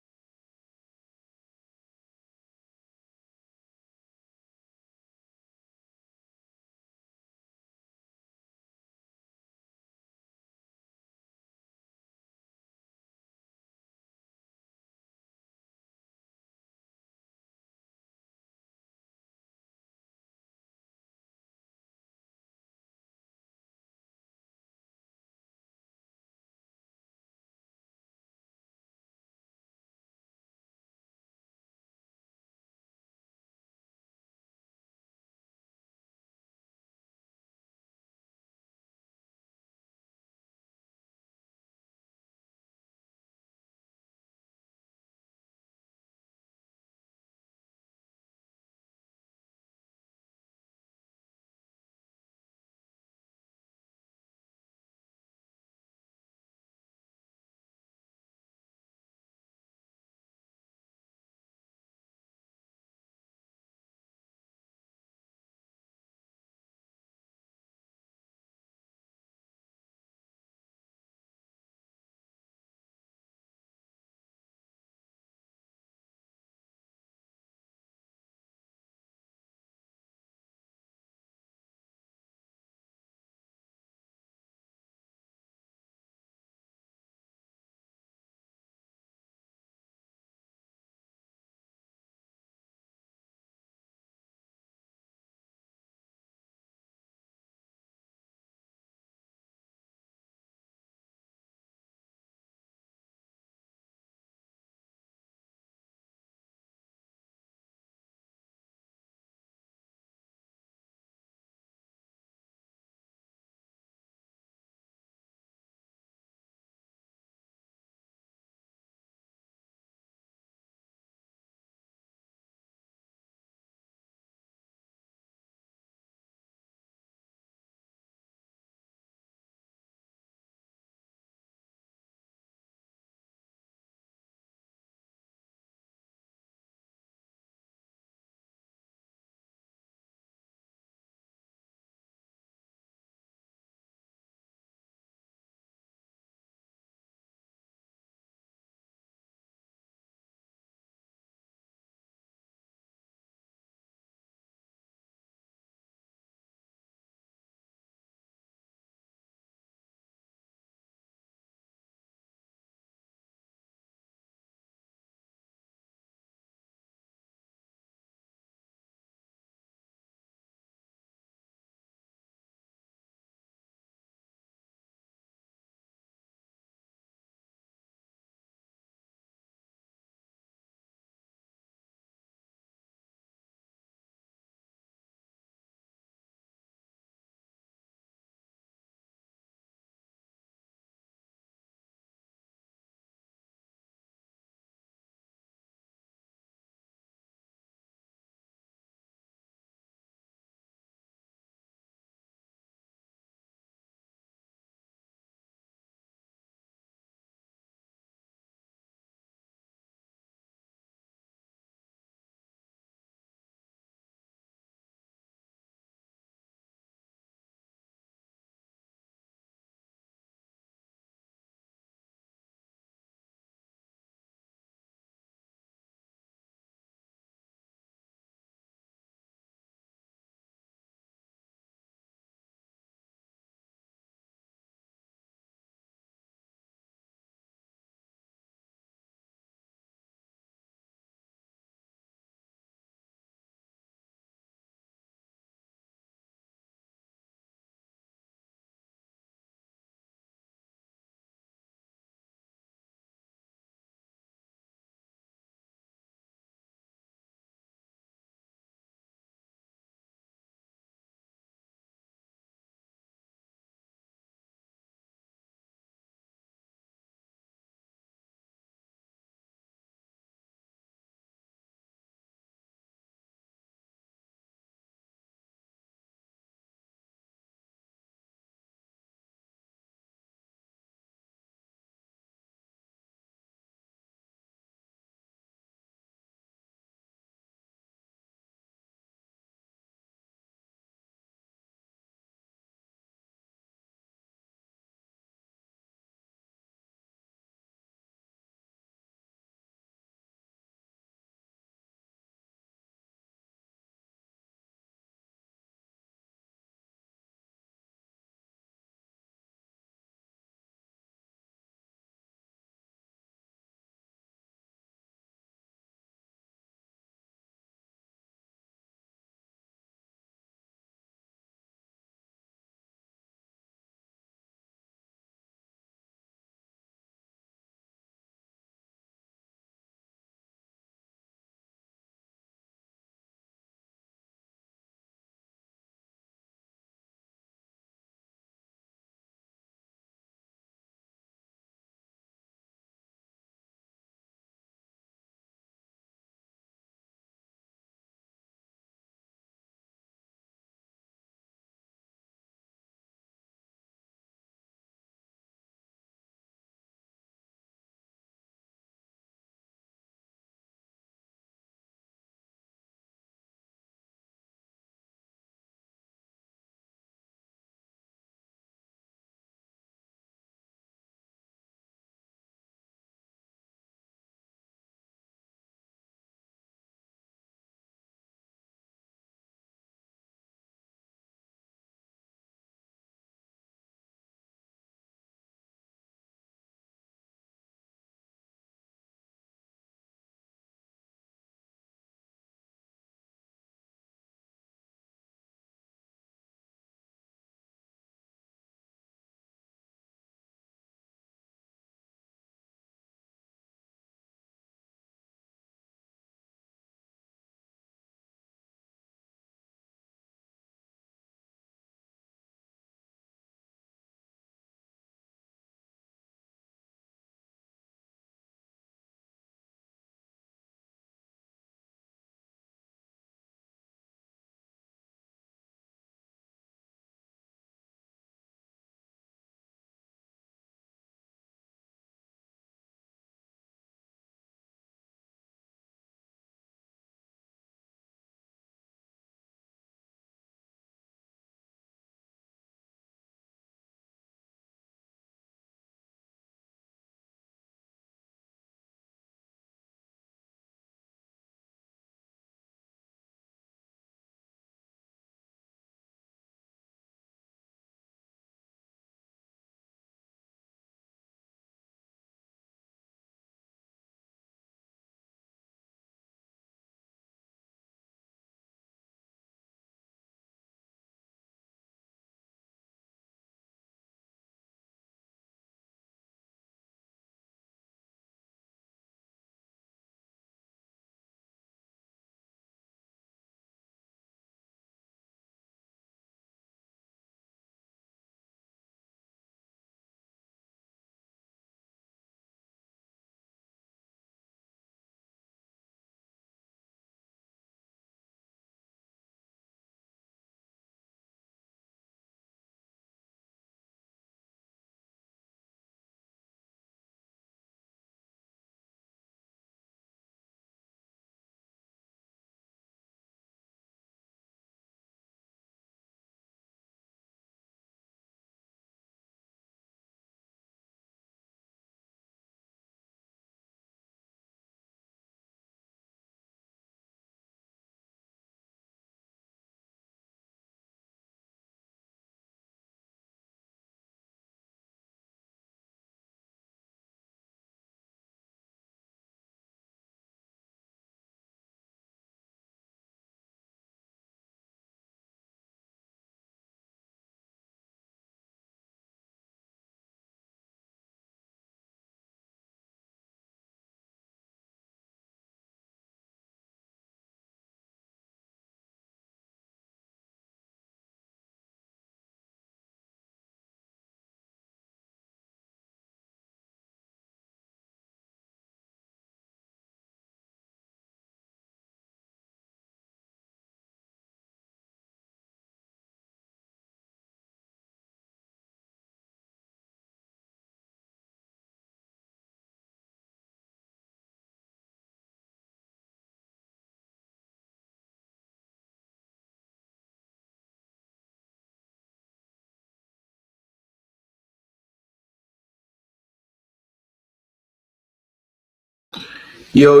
Yo.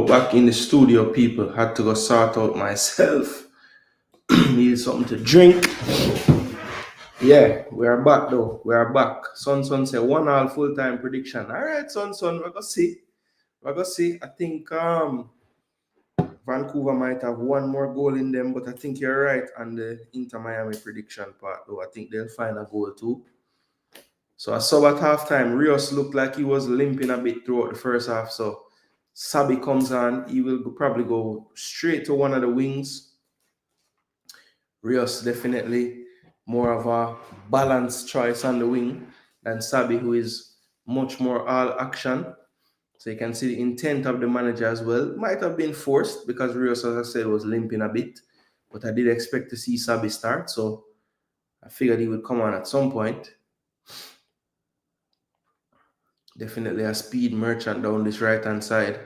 Back in the studio, people. Had to go sort out myself. Needed something to drink. Yeah, we are back though. We are back. Son say 1-1 full-time prediction. All right, son, we're gonna see. I think Vancouver might have one more goal in them, but I think you're right on the Inter Miami prediction part though. I think they'll find a goal too. So I saw at halftime, Rios looked like he was limping a bit throughout the first half. So Sabi comes on, he will probably go straight to one of the wings. Rios definitely more of a balanced choice on the wing than Sabi, who is much more all action. So you can see the intent of the manager as well. Might have been forced because Rios, as I said, was limping a bit. But I did expect to see Sabi start, so I figured he would come on at some point. Definitely a speed merchant down this right-hand side.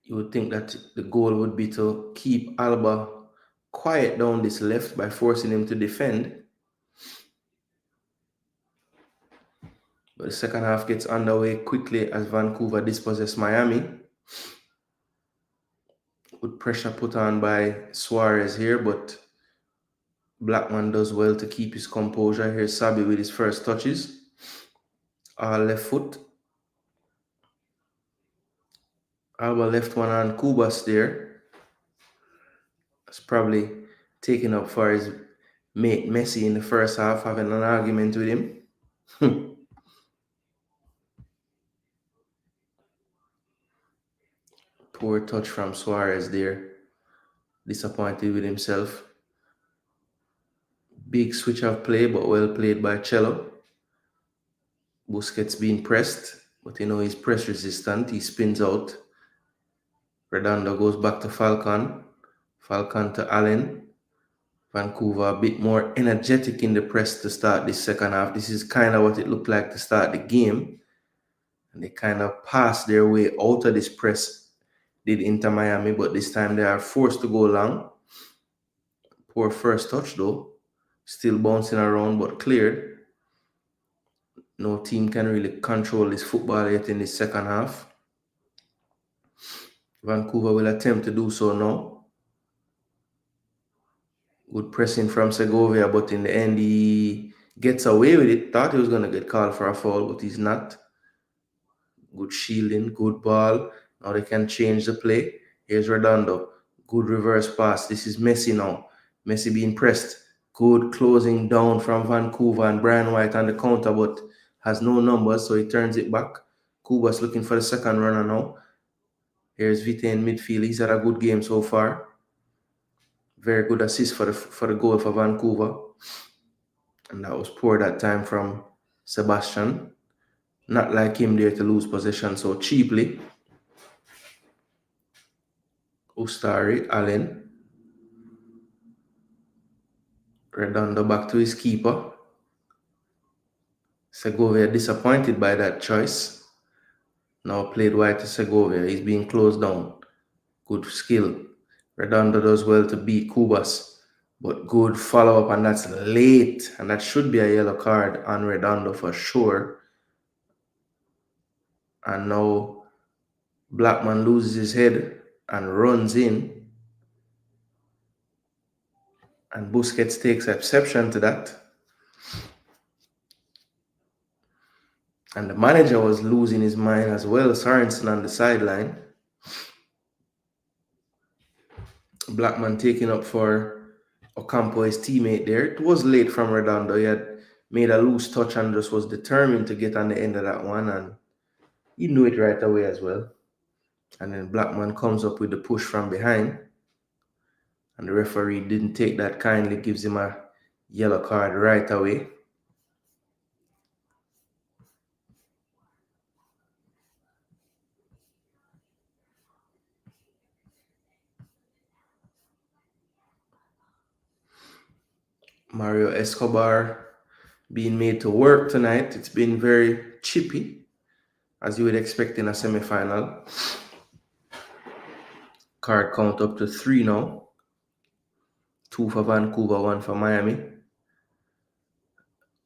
You would think that the goal would be to keep Alba quiet down this left by forcing him to defend. But the second half gets underway quickly as Vancouver dispossess Miami. Good pressure put on by Suarez here, but Blackman does well to keep his composure. Here's Sabi with his first touches. Left foot. Alba left one on Kubas there. That's probably taken up for his mate Messi in the first half, having an argument with him. Poor touch from Suarez there. Disappointed with himself. Big switch of play, but well played by Cello. Busquets being pressed, but he's press resistant. He spins out. Redondo goes back to Falcon. Falcon to Allen. Vancouver a bit more energetic in the press to start this second half. This is kind of what it looked like to start the game. And they kind of passed their way out of this press, did Inter Miami, but this time they are forced to go long. Poor first touch though. Still bouncing around, but cleared. No team can really control this football yet in the second half. Vancouver will attempt to do so now. Good pressing from Segovia, but in the end he gets away with it. Thought he was going to get called for a foul, but he's not. Good shielding, good ball. Now they can change the play. Here's Redondo. Good reverse pass. This is Messi now. Messi being pressed. Good closing down from Vancouver and Brian White on the counter, but has no numbers, so he turns it back. Kubas looking for the second runner now. Here's Vite in midfield. He's had a good game so far. Very good assist for the goal for Vancouver. And that was poor that time from Sebastian. Not like him there to lose possession so cheaply. Ustari, Allen. Redondo back to his keeper. Segovia disappointed by that choice. Now played wide to Segovia. He's being closed down. Good skill. Redondo does well to beat Kubas. But good follow-up, and that's late. And that should be a yellow card on Redondo for sure. And now Blackman loses his head and runs in. And Busquets takes exception to that. And the manager was losing his mind as well. Sorensen on the sideline. Blackman taking up for Ocampo, his teammate there. It was late from Redondo. He had made a loose touch and just was determined to get on the end of that one. And he knew it right away as well. And then Blackman comes up with the push from behind. And the referee didn't take that kindly, gives him a yellow card right away. Mario Escobar being made to work tonight. It's been very chippy, as you would expect in a semi-final. Card count up to 3 now. 2 for Vancouver, 1 for Miami.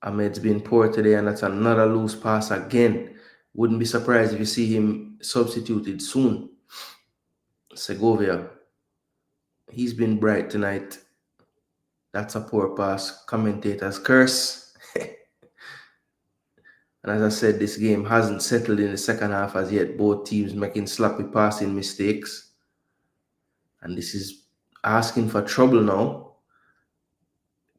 Ahmed's been poor today, and that's another loose pass again. Wouldn't be surprised if you see him substituted soon. Segovia, he's been bright tonight. That's a poor pass. Commentators curse. And as I said, this game hasn't settled in the second half as yet. Both teams making sloppy passing mistakes. And this is asking for trouble now.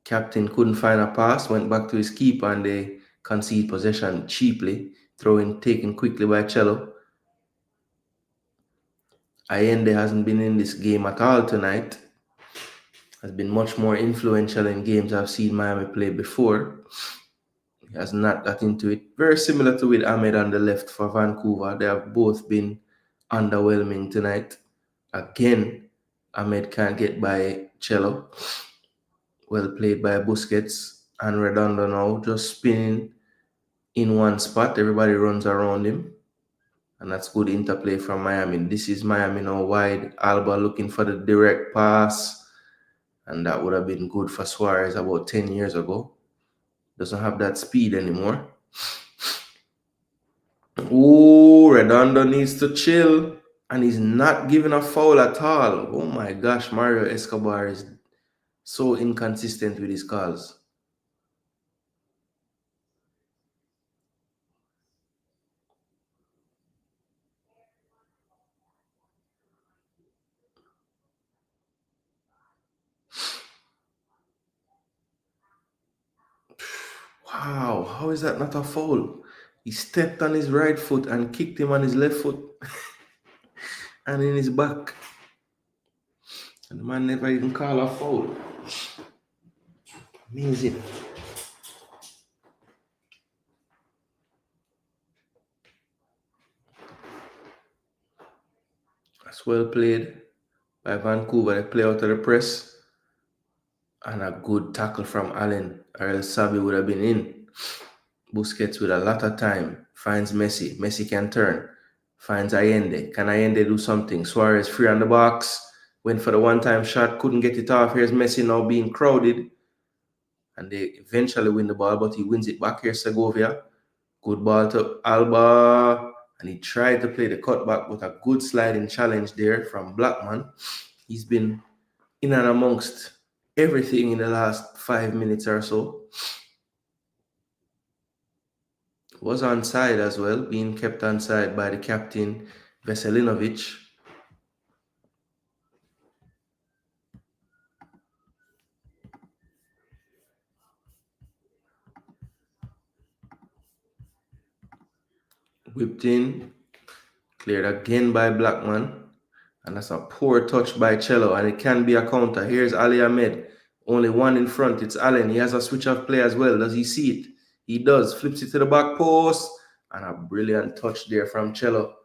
Captain couldn't find a pass, went back to his keeper, and they concede possession cheaply. Throw-in taken quickly by Cello. Allende hasn't been in this game at all tonight. Has been much more influential in games I've seen Miami play before. He has not got into it. Very similar to with Ahmed on the left for Vancouver. They have both been underwhelming tonight. Again, Ahmed can't get by Cello. Well played by Busquets. And Redondo now just spinning in one spot. Everybody runs around him. And that's good interplay from Miami. This is Miami now wide. Alba looking for the direct pass. And that would have been good for Suarez about 10 years ago. Doesn't have that speed anymore. Oh, Redondo needs to chill. And he's not giving a foul at all. Oh my gosh, Mario Escobar is so inconsistent with his calls. Wow, how is that not a foul? He stepped on his right foot and kicked him on his left foot and in his back. And the man never even called a foul. Amazing. That's well played by Vancouver. They play out of the press. And a good tackle from Allen, or else Sabi would have been in. Busquets with a lot of time. Finds Messi. Messi can turn. Finds Allende. Can Allende do something? Suarez free on the box. Went for the one-time shot. Couldn't get it off. Here's Messi now being crowded. And they eventually win the ball, but he wins it back. Here's Segovia. Good ball to Alba. And he tried to play the cutback, but a good sliding challenge there from Blackman. He's been in and amongst everything in the last 5 minutes or so. Was onside as well, being kept onside by the captain, Veselinovic. Whipped in, cleared again by Blackman. And that's a poor touch by Cello, and it can be a counter. Here's Ali Ahmed. Only one in front. It's Allen. He has a switch of play as well. Does he see it? He does. Flips it to the back post. And a brilliant touch there from Cello.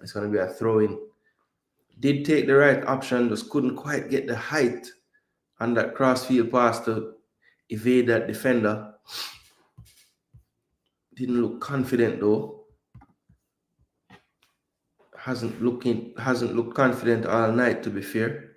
It's going to be a throw-in. Did take the right option, just couldn't quite get the height on that crossfield pass to evade that defender. Didn't look confident though. Hasn't looked confident all night, to be fair.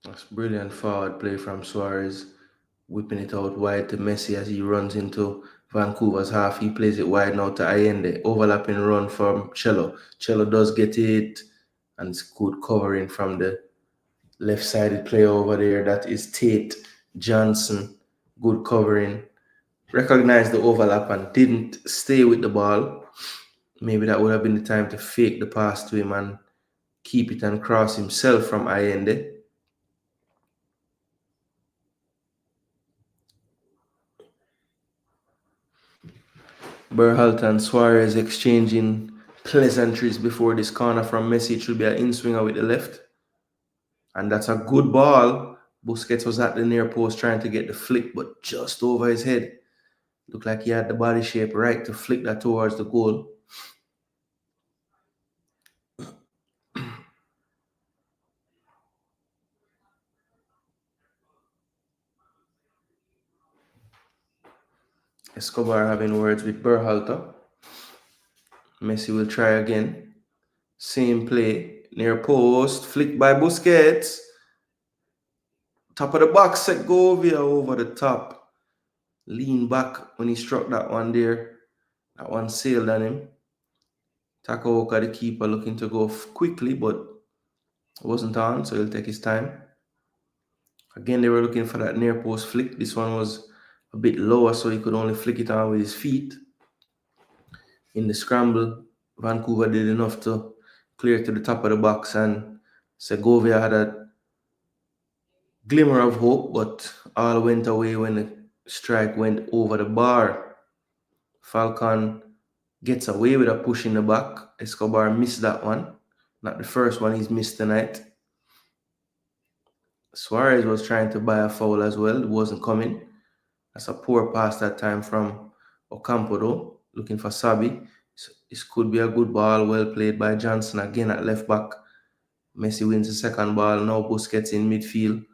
That's brilliant forward play from Suarez, whipping it out wide to Messi as he runs into Vancouver's half. He plays it wide now to Allende. Overlapping run from Cello. Cello does get it, and it's good covering from the left-sided player over there. That is Tate Johnson. Good covering. Recognized the overlap and didn't stay with the ball. Maybe that would have been the time to fake the pass to him and keep it and cross himself from Allende. Berhalter and Suarez exchanging pleasantries before this corner from Messi. It should be an in-swinger with the left. And that's a good ball. Busquets was at the near post trying to get the flick, but just over his head. Looked like he had the body shape right to flick that towards the goal. Escobar having words with Berhalter. Messi will try again. Same play. Near post. Flick by Busquets. Top of the box. Segovia over the top. Lean back when he struck that one there. That one sailed on him. Takaoka, the keeper, looking to go quickly, but it wasn't on, so he'll take his time. Again, they were looking for that near post flick. This one was a bit lower, so he could only flick it on with his feet. In the scramble, Vancouver did enough to clear to the top of the box, and Segovia had a glimmer of hope, but all went away when the strike went over the bar. Falcon gets away with a push in the back. Escobar missed that one. Not the first one he's missed tonight. Suarez was trying to buy a foul as well. It wasn't coming. That's a poor pass that time from Ocampo though. Looking for Sabi. This could be a good ball. Well played by Johnson again at left back. Messi wins the second ball. Now Busquets in midfield.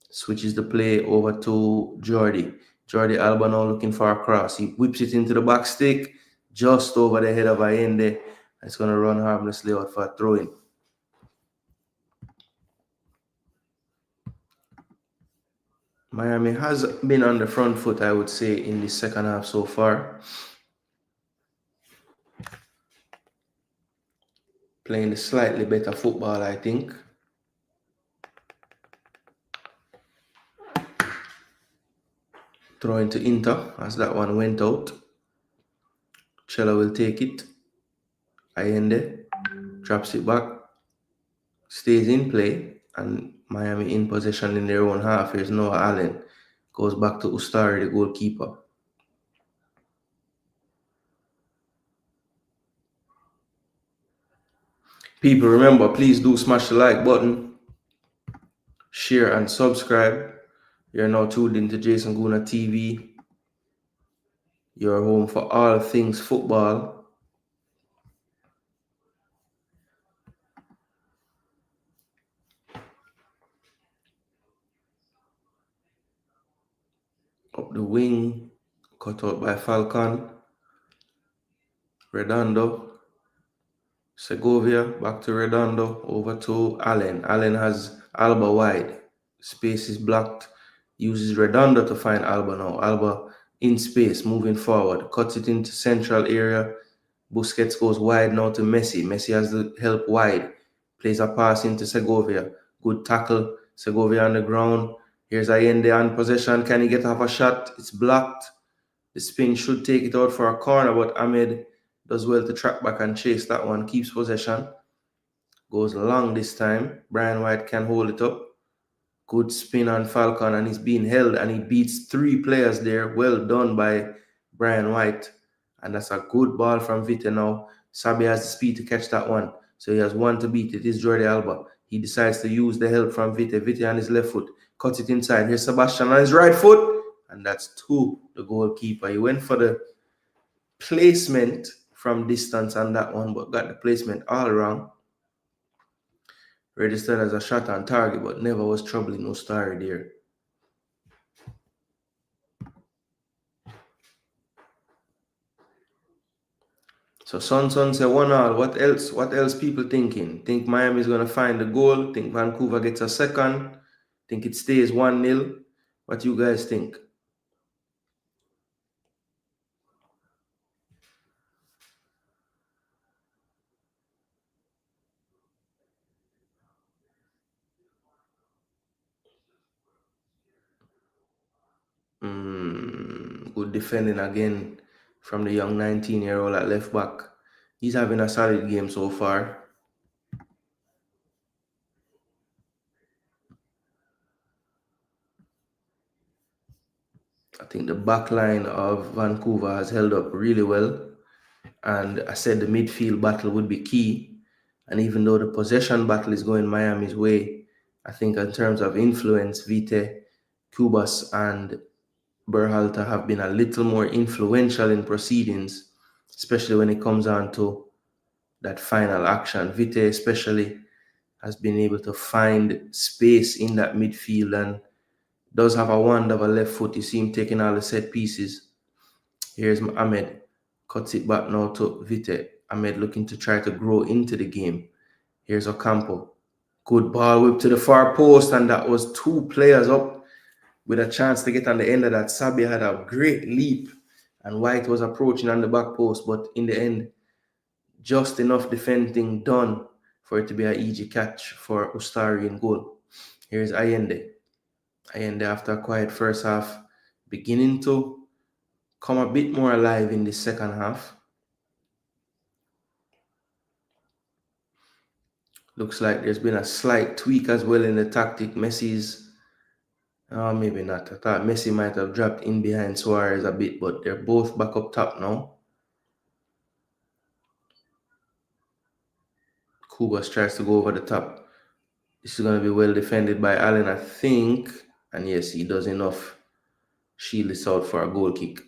Switches the play over to Jordi. Jordi Alba now looking for a cross. He whips it into the back stick. Just over the head of Allende. It's going to run harmlessly out for a throw-in. Miami has been on the front foot, I would say, in the second half so far. Playing the slightly better football, I think. Throwing to Inter as that one went out. Chela will take it. Allende drops it back. Stays in play. And Miami in possession in their own half. Here's Noah Allen. Goes back to Ustari, the goalkeeper. People, remember, please do smash the like button. Share and subscribe. You're now tuned into Jason Gooner TV. Your home for all things football. Up the wing, cut out by Falcon. Redondo. Segovia, back to Redondo, over to Allen. Allen has Alba wide. Space is blocked. Uses Redondo to find Alba now. Alba in space, moving forward. Cuts it into central area. Busquets goes wide now to Messi. Messi has the help wide. Plays a pass into Segovia. Good tackle. Segovia on the ground. Here's Allende on possession. Can he get off a shot? It's blocked. The spin should take it out for a corner, but Ahmed does well to track back and chase that one. Keeps possession. Goes long this time. Brian White can hold it up. Good spin on Falcon, and he's being held, and he beats 3 players there. Well done by Brian White. And that's a good ball from Vite now. Sabi has the speed to catch that one. So he has one to beat. It is Jordi Alba. He decides to use the help from Vite. Vite on his left foot. Cuts it inside. Here's Sebastian on his right foot. And that's 2, the goalkeeper. He went for the placement from distance on that one, but got the placement all wrong. Registered as a shot on target, but never was troubling no star there. So Son say 1-1. What else? What else people thinking? Think Miami's gonna find the goal? Think Vancouver gets a second? Think it stays 1-0? What you guys think? Good defending again from the young 19-year-old at left back. He's having a solid game so far. I think the back line of Vancouver has held up really well. And I said the midfield battle would be key. And even though the possession battle is going Miami's way, I think in terms of influence, Vite, Cubas, and Berhalter have been a little more influential in proceedings, especially when it comes on to that final action. Vite especially has been able to find space in that midfield and does have a wand of a left foot. You see him taking all the set pieces. Here's Ahmed, cuts it back now to Vite. Ahmed looking to try to grow into the game. Here's Ocampo. Good ball whip to the far post, and that was two players up with a chance to get on the end of that. Sabia had a great leap, and White was approaching on the back post, but in the end, just enough defending done for it to be an easy catch for Ustari in goal. Here's Allende. Allende, after a quiet first half, beginning to come a bit more alive in the second half. Looks like there's been a slight tweak as well in the tactic. Messi's, maybe not. I thought Messi might have dropped in behind Suarez a bit, but they're both back up top now. Kubas tries to go over the top. This is going to be well defended by Allen, I think. And yes, he does enough. Shield this out for a goal kick.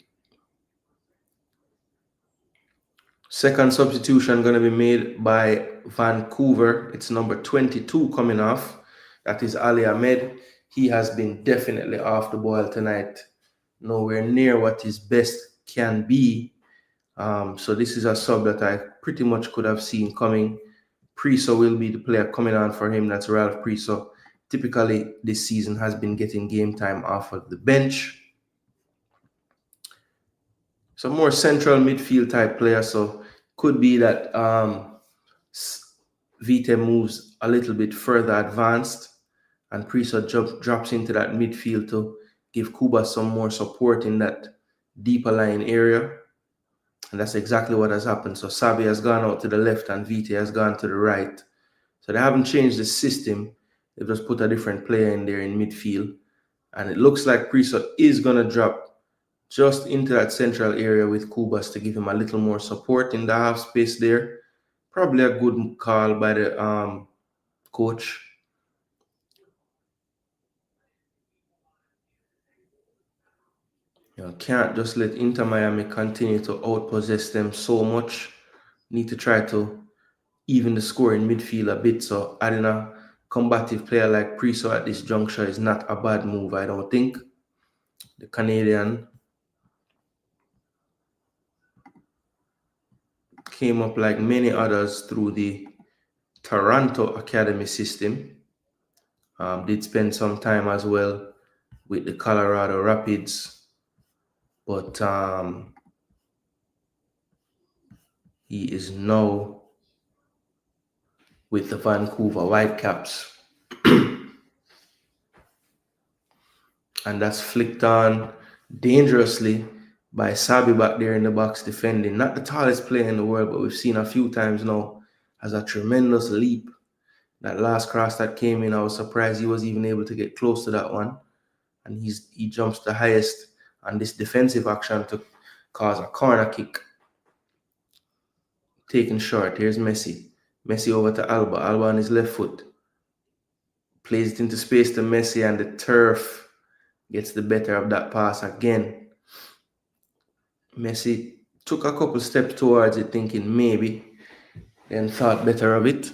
Second substitution going to be made by Vancouver. It's number 22 coming off. That is Ali Ahmed. He has been definitely off the boil tonight. Nowhere near what his best can be. So this is a sub that I pretty much could have seen coming. Priso will be the player coming on for him. That's Ralph Priso. Typically, this season has been getting game time off of the bench. Some more central midfield type player. So could be that Vite moves a little bit further advanced and Priso drops into that midfield to give Kuba some more support in that deeper line area. And that's exactly what has happened. So Sabi has gone out to the left and Vite has gone to the right. So they haven't changed the system. They've just put a different player in there in midfield. And it looks like Priso is going to drop just into that central area with Kubas to give him a little more support in the half space there. Probably a good call by the coach. You can't just let Inter Miami continue to outpossess them so much. Need to try to even the score in midfield a bit. So adding a combative player like Priso at this juncture is not a bad move, I don't think. The Canadian came up like many others through the Toronto Academy system. Did spend some time as well with the Colorado Rapids. But he is now with the Vancouver Whitecaps. And that's flicked on dangerously by Sabi back there in the box defending. Not the tallest player in the world, but we've seen a few times now has a tremendous leap. That last cross that came in, I was surprised he was even able to get close to that one. And he jumps the highest on this defensive action to cause a corner kick. Taken short. Here's Messi. Messi over to Alba. Alba on his left foot. Plays it into space to Messi, and the turf gets the better of that pass again. Messi took a couple steps towards it, thinking maybe, then thought better of it.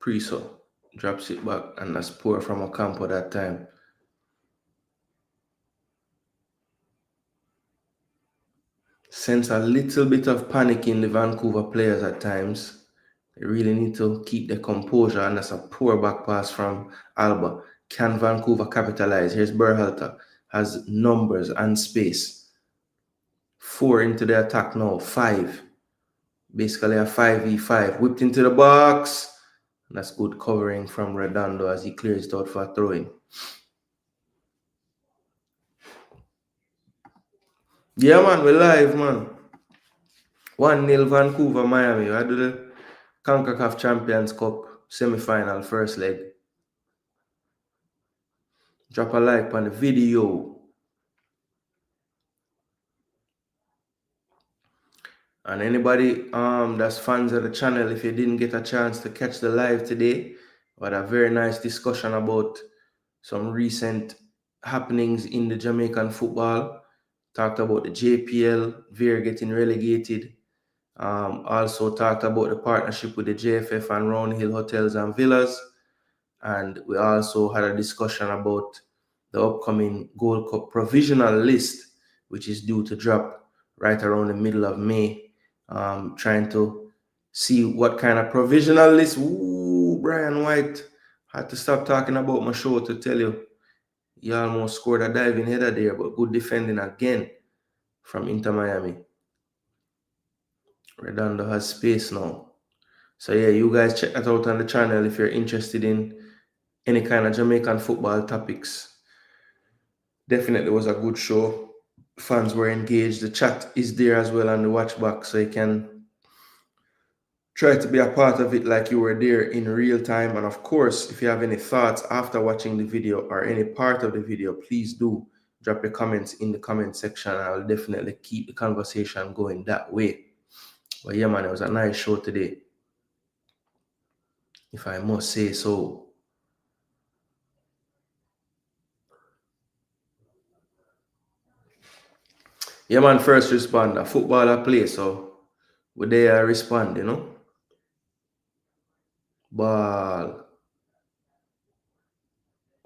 Priso drops it back, and that's poor from Ocampo that time. Sense a little bit of panic in the Vancouver players at times. They really need to keep their composure, and that's a poor back pass from Alba. Can Vancouver capitalize? Here's Berhalter. Has numbers and space. 4 into the attack now. 5. Basically a 5v5. Whipped into the box. And that's good covering from Redondo as he clears it out for a throw-in. Yeah, man, we're live, man. 1-0 Vancouver, Miami. I do the Concacaf Champions Cup semi-final first leg. Drop a like on the video. And anybody that's fans of the channel, if you didn't get a chance to catch the live today, we had a very nice discussion about some recent happenings in the Jamaican football. Talked about the JPL, Veer getting relegated. Also talked about the partnership with the JFF and Roundhill Hotels and Villas. And we also had a discussion about the upcoming Gold Cup provisional list, which is due to drop right around the middle of May. Trying to see what kind of provisional list. Ooh, Brian White. Had to stop talking about my show to tell you. He almost scored a diving header there, but good defending again from Inter Miami. Redondo has space now. So yeah, you guys check that out on the channel if you're interested in any kind of Jamaican football topics. Definitely was a good show. Fans were engaged. The chat is there as well on the watch box, so you can try to be a part of it like you were there in real time. And of course, if you have any thoughts after watching the video or any part of the video, please do drop your comments in the comment section. I'll definitely keep the conversation going that way. But yeah, man, it was a nice show today, if I must say so. Yeah, man, first responder. Footballer play, so we there respond, you know. Ball.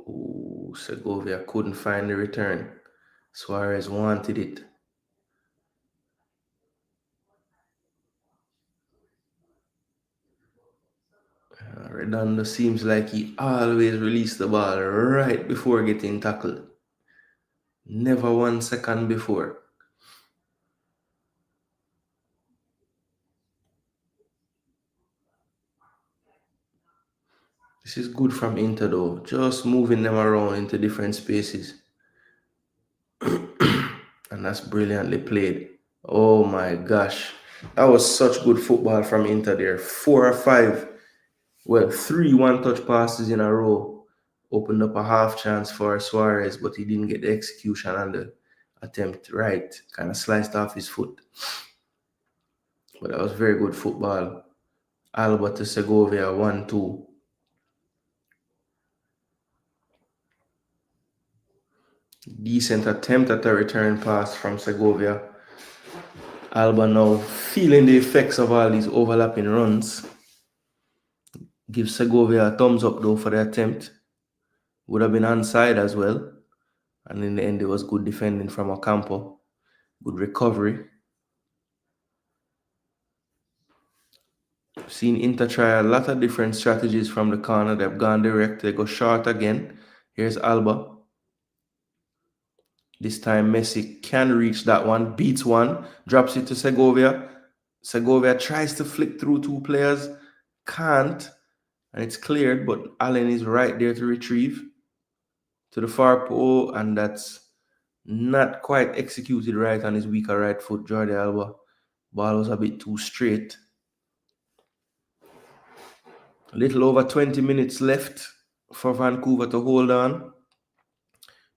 Ooh, Segovia couldn't find the return. Suarez wanted it. Redondo seems like he always released the ball right before getting tackled. Never 1 second before. This is good from Inter though. Just moving them around into different spaces. And that's brilliantly played. Oh my gosh. That was such good football from Inter there. 4 or 5. Well, 3 one-touch passes in a row. Opened up a half chance for Suarez, but he didn't get the execution on the attempt right. Kind of sliced off his foot. But that was very good football. Alba to Segovia, 1-2. Decent attempt at a return pass from Segovia. Alba now feeling the effects of all these overlapping runs. Give Segovia a thumbs up though for the attempt. Would have been onside as well. And in the end, it was good defending from Ocampo. Good recovery. I've seen Inter try a lot of different strategies from the corner. They've gone direct. They go short again. Here's Alba. This time Messi can reach that one. Beats one. Drops it to Segovia. Segovia tries to flick through 2 players. Can't. And it's cleared, but Allen is right there to retrieve to the far pole, and that's not quite executed right on his weaker right foot, Jordi Alba. Ball was a bit too straight. A little over 20 minutes left for Vancouver to hold on.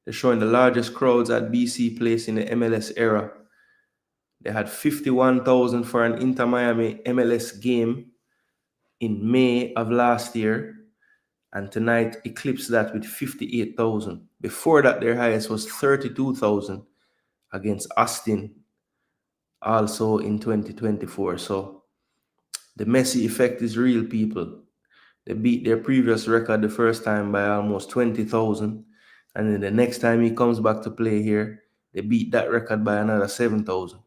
They're showing the largest crowds at BC Place in the MLS era. They had 51,000 for an Inter Miami MLS game in May of last year. And tonight eclipsed that with 58,000. Before that, their highest was 32,000 against Austin, also in 2024. So the Messi effect is real, people. They beat their previous record the first time by almost 20,000. And then the next time he comes back to play here, they beat that record by another 7,000.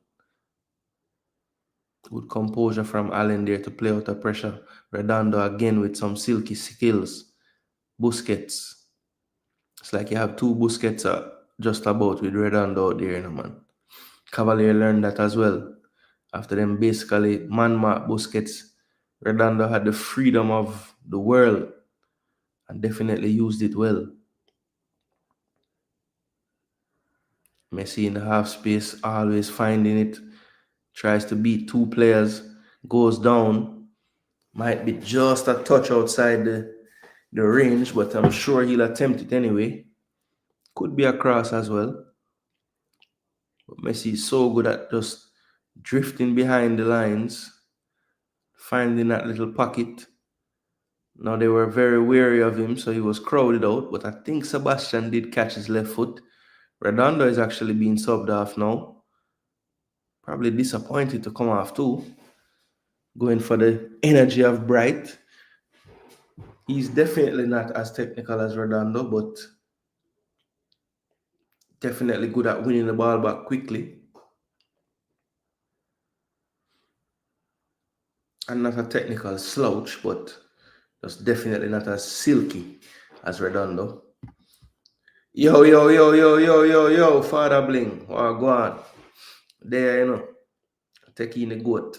Good composure from Allen there to play out the pressure. Redondo again with some silky skills. Busquets. It's like you have 2 Busquets just about with Redondo out there, man. Cavalier learned that as well. After them basically man-mark Busquets, Redondo had the freedom of the world and definitely used it well. Messi in the half space, always finding it, tries to beat two players, goes down, might be just a touch outside the range, but I'm sure he'll attempt it anyway. Could be a cross as well. But Messi is so good at just drifting behind the lines, finding that little pocket. Now they were very wary of him, so he was crowded out, but I think Sebastian did catch his left foot. Redondo is actually being subbed off now. Probably disappointed to come off too. Going for the energy of Bright. He's definitely not as technical as Redondo, but definitely good at winning the ball back quickly. And not a technical slouch, but just definitely not as silky as Redondo. Yo, Father Bling. Oh, go on. There, you know. Taking the goat.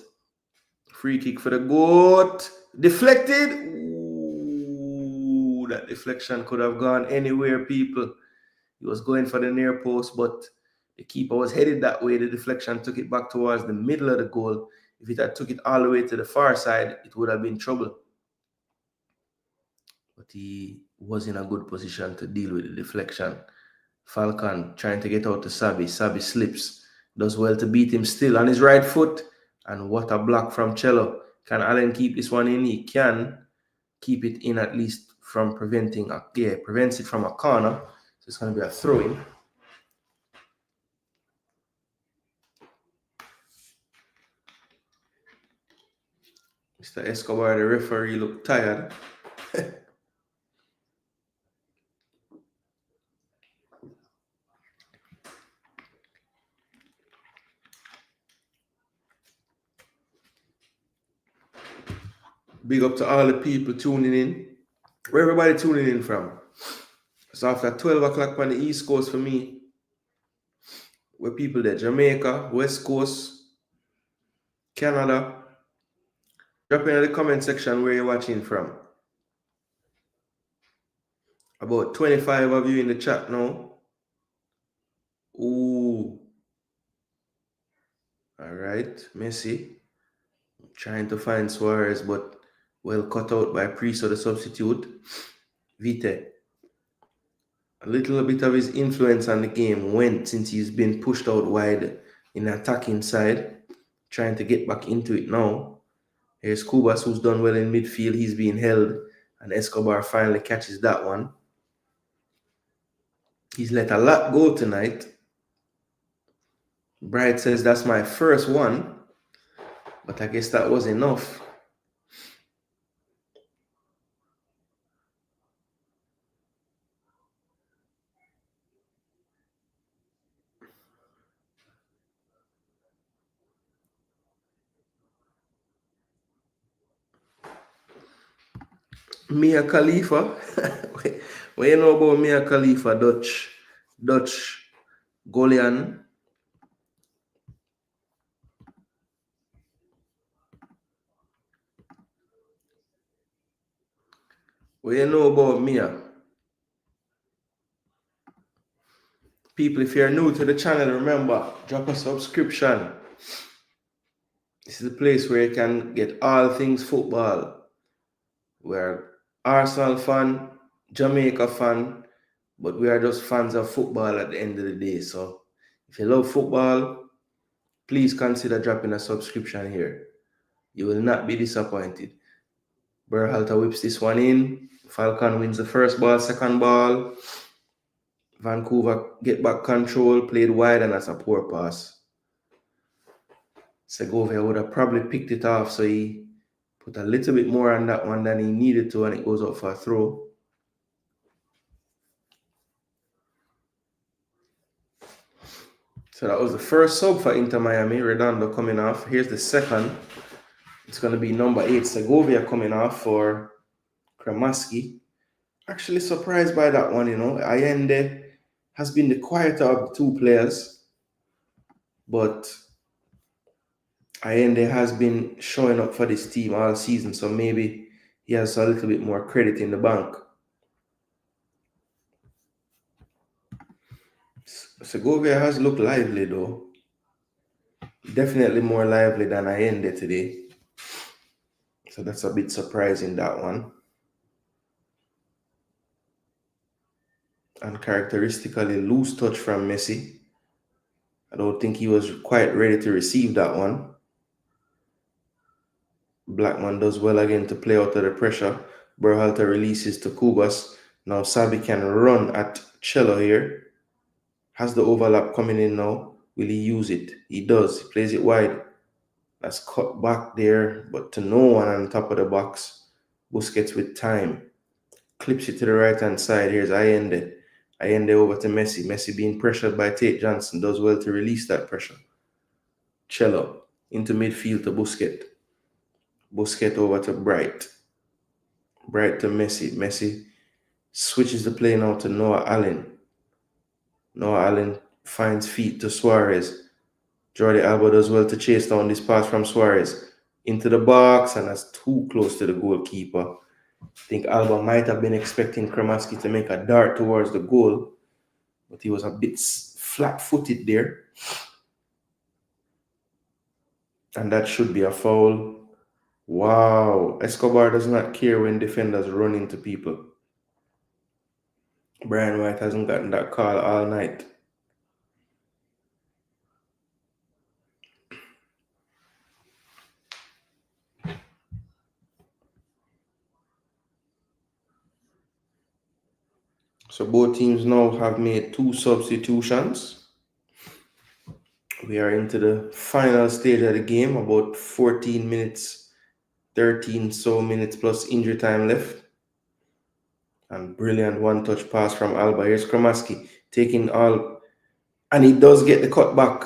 Free kick for the goat. Deflected. Ooh, that deflection could have gone anywhere, people. He was going for the near post, but the keeper was headed that way. The deflection took it back towards the middle of the goal. If it had took it all the way to the far side, it would have been trouble. But he was in a good position to deal with the deflection. Falcon trying to get out to Sabi. Sabi slips. Does well to beat him still on his right foot. And what a block from Cello. Can Allen keep this one in? He can keep it in, at least from prevents it from a corner. So it's going to be a throw-in. Mr. Escobar, the referee, looked tired. Big up to all the people tuning in. Where everybody tuning in from? So after 12 o'clock on the East Coast for me, where people there? Jamaica, West Coast, Canada. Drop in the comment section where you're watching from. About 25 of you in the chat now. Ooh. All right, Messi. Trying to find Suarez, but well cut out by Priest, the substitute. Vite. A little bit of his influence on the game went since he's been pushed out wide in the attacking side. Trying to get back into it now. Here's Kubas, who's done well in midfield. He's being held, and Escobar finally catches that one. He's let a lot go tonight. Bright says that's my first one, but I guess that was enough. Mia Khalifa. What you know about Mia Khalifa, Dutch Golian? What you know about Mia? People, if you're new to the channel, remember, drop a subscription. This is a place where you can get all things football. We're Arsenal fan, Jamaica fan, but we are just fans of football at the end of the day. So if you love football, please consider dropping a subscription here. You will not be disappointed. Berhalter whips this one in. Falcon wins the first ball, second ball. Vancouver get back control, played wide, and that's a poor pass. Segovia would have probably picked it off, so he put a little bit more on that one than he needed to, and it goes out for a throw. So that was the first sub for Inter Miami, Redondo coming off. Here's the second. It's going to be number 8, Segovia, coming off for Kramaski. Actually surprised by that one, you know. Allende has been the quieter of the two players, but Allende has been showing up for this team all season, so maybe he has a little bit more credit in the bank. Segovia has looked lively though. Definitely more lively than Allende today. So that's a bit surprising, that one. And characteristically loose touch from Messi. I don't think he was quite ready to receive that one. Blackman does well again to play out of the pressure. Berhalter releases to Kubas. Now Sabi can run at Cello here. Has the overlap coming in now. Will he use it? He does. He plays it wide. That's cut back there, but to no one on top of the box. Busquets with time. Clips it to the right-hand side. Here's Allende. Allende over to Messi. Messi being pressured by Tate Johnson. Does well to release that pressure. Cello into midfield to Busquets. Busquets over to Bright. Bright to Messi. Messi switches the play now to Noah Allen. Noah Allen finds feet to Suarez. Jordi Alba does well to chase down this pass from Suarez into the box, and that's too close to the goalkeeper. I think Alba might have been expecting Kramaski to make a dart towards the goal, but he was a bit flat-footed there. And that should be a foul. Wow. Escobar does not care when defenders run into people. Brian White hasn't gotten that call all night. So both teams now have made 2 substitutions. We are into the final stage of the game, about 14 minutes, 13 so minutes plus injury time left. And brilliant one-touch pass from Alba. Here's Kramaski taking all, and he does get the cut back.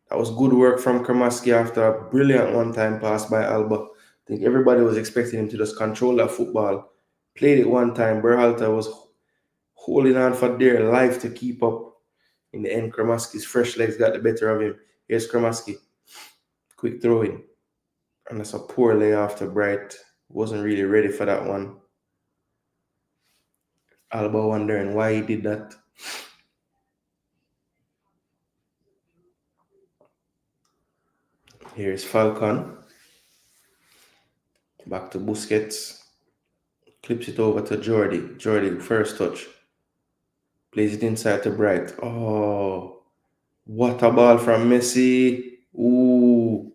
That was good work from Kramaski after a brilliant one-time pass by Alba. I think everybody was expecting him to just control that football. Played it one time. Berhalter was holding on for dear life to keep up. In the end, Kramaski's fresh legs got the better of him. Here's Kramaski. Quick throw in. And that's a poor layoff to Bright. Wasn't really ready for that one. Alba wondering why he did that. Here's Falcon. Back to Busquets. Clips it over to Jordi. Jordi, first touch. Plays it inside to Bright. Oh, what a ball from Messi. Ooh.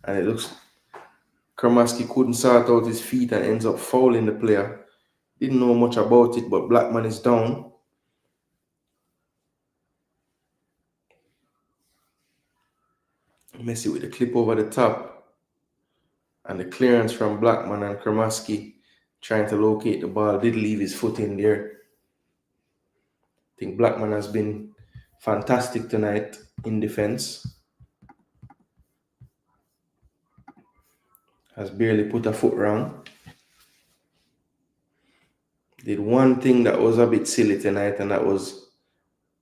And it looks Kramaski couldn't sort out his feet and ends up fouling the player. Didn't know much about it, but Blackman is down. Messi with the clip over the top. And the clearance from Blackman and Kramaski trying to locate the ball. Did leave his foot in there. I think Blackman has been fantastic tonight in defense. Has barely put a foot wrong. Did one thing that was a bit silly tonight, and that was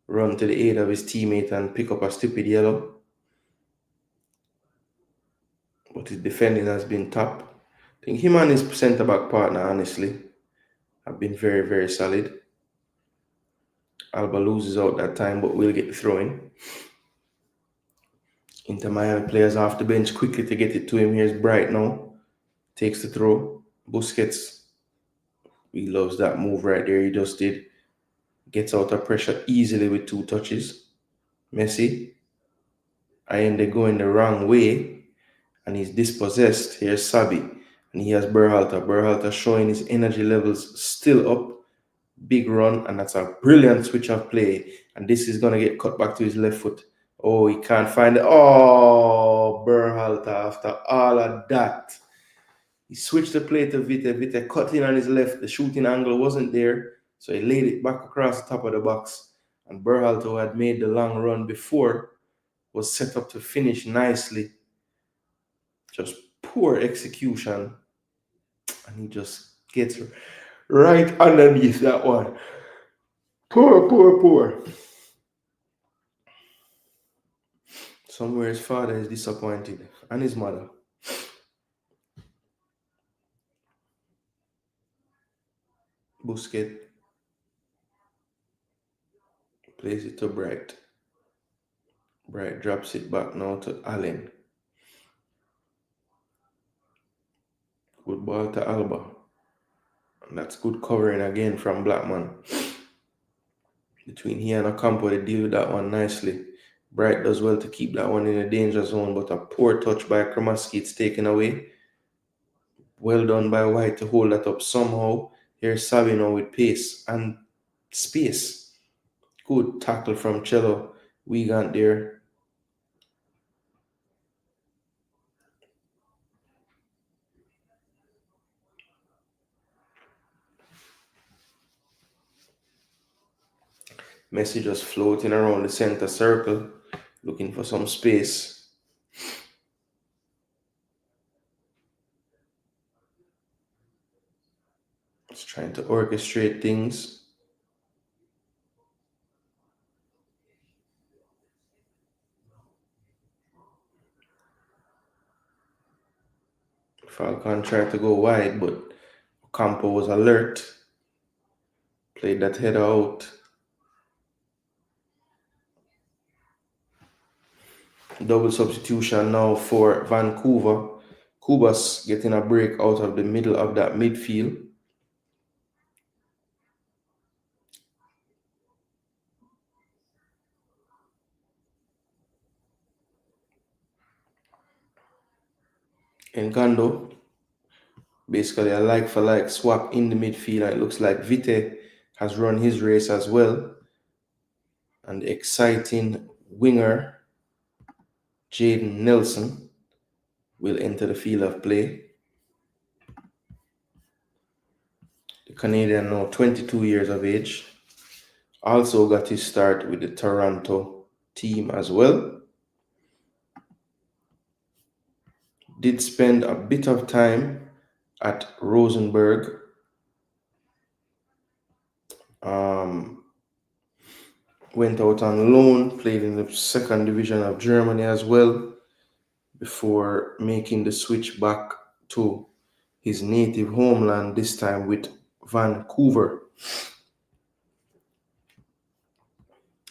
run to the aid of his teammate and pick up a stupid yellow. But his defending has been top. I think him and his centre-back partner, honestly, have been very, very solid. Alba loses out that time, but will get the throw-in. Inter Miami players off the bench quickly to get it to him. Here's Bright now. Takes the throw. Busquets. He loves that move right there. He just did. Gets out of pressure easily with 2 touches. Messi. Allende going the wrong way. And he's dispossessed. Here's Sabi. And he has Berhalter. Berhalter showing his energy levels still up. Big run. And that's a brilliant switch of play. And this is going to get cut back to his left foot. Oh, he can't find it. Oh, Berhalter after all of that. He switched the play to Vite. Vite cut in on his left. The shooting angle wasn't there. So he laid it back across the top of the box. And Berhalter, who had made the long run before, was set up to finish nicely. Just poor execution. And he just gets right underneath that one. Poor. Somewhere his father is disappointed and his mother. Busquets plays it to Bright. Bright drops it back now to Allen. Good ball to Alba. And that's good covering again from Blackman. Between he and Ocampo, they deal with that one nicely. Bright does well to keep that one in a danger zone, but a poor touch by Kramaski, it's taken away. Well done by White to hold that up somehow. Here's Savino with pace and space. Good tackle from Cello. Wiegand there. Messi just floating around the center circle, looking for some space. Just trying to orchestrate things. Falcon tried to go wide, but Campo was alert. Played that header out. Double substitution now for Vancouver. Kubas getting a break out of the middle of that midfield. Engando, basically a like-for-like swap in the midfield. And it looks like Vite has run his race as well. And the exciting winger, Jaden Nelson, will enter the field of play. The Canadian now 22 years of age. Also got his start with the Toronto team as well. Did spend a bit of time at Rosenborg. Went out on loan, played in the second division of Germany as well, before making the switch back to his native homeland, this time with Vancouver.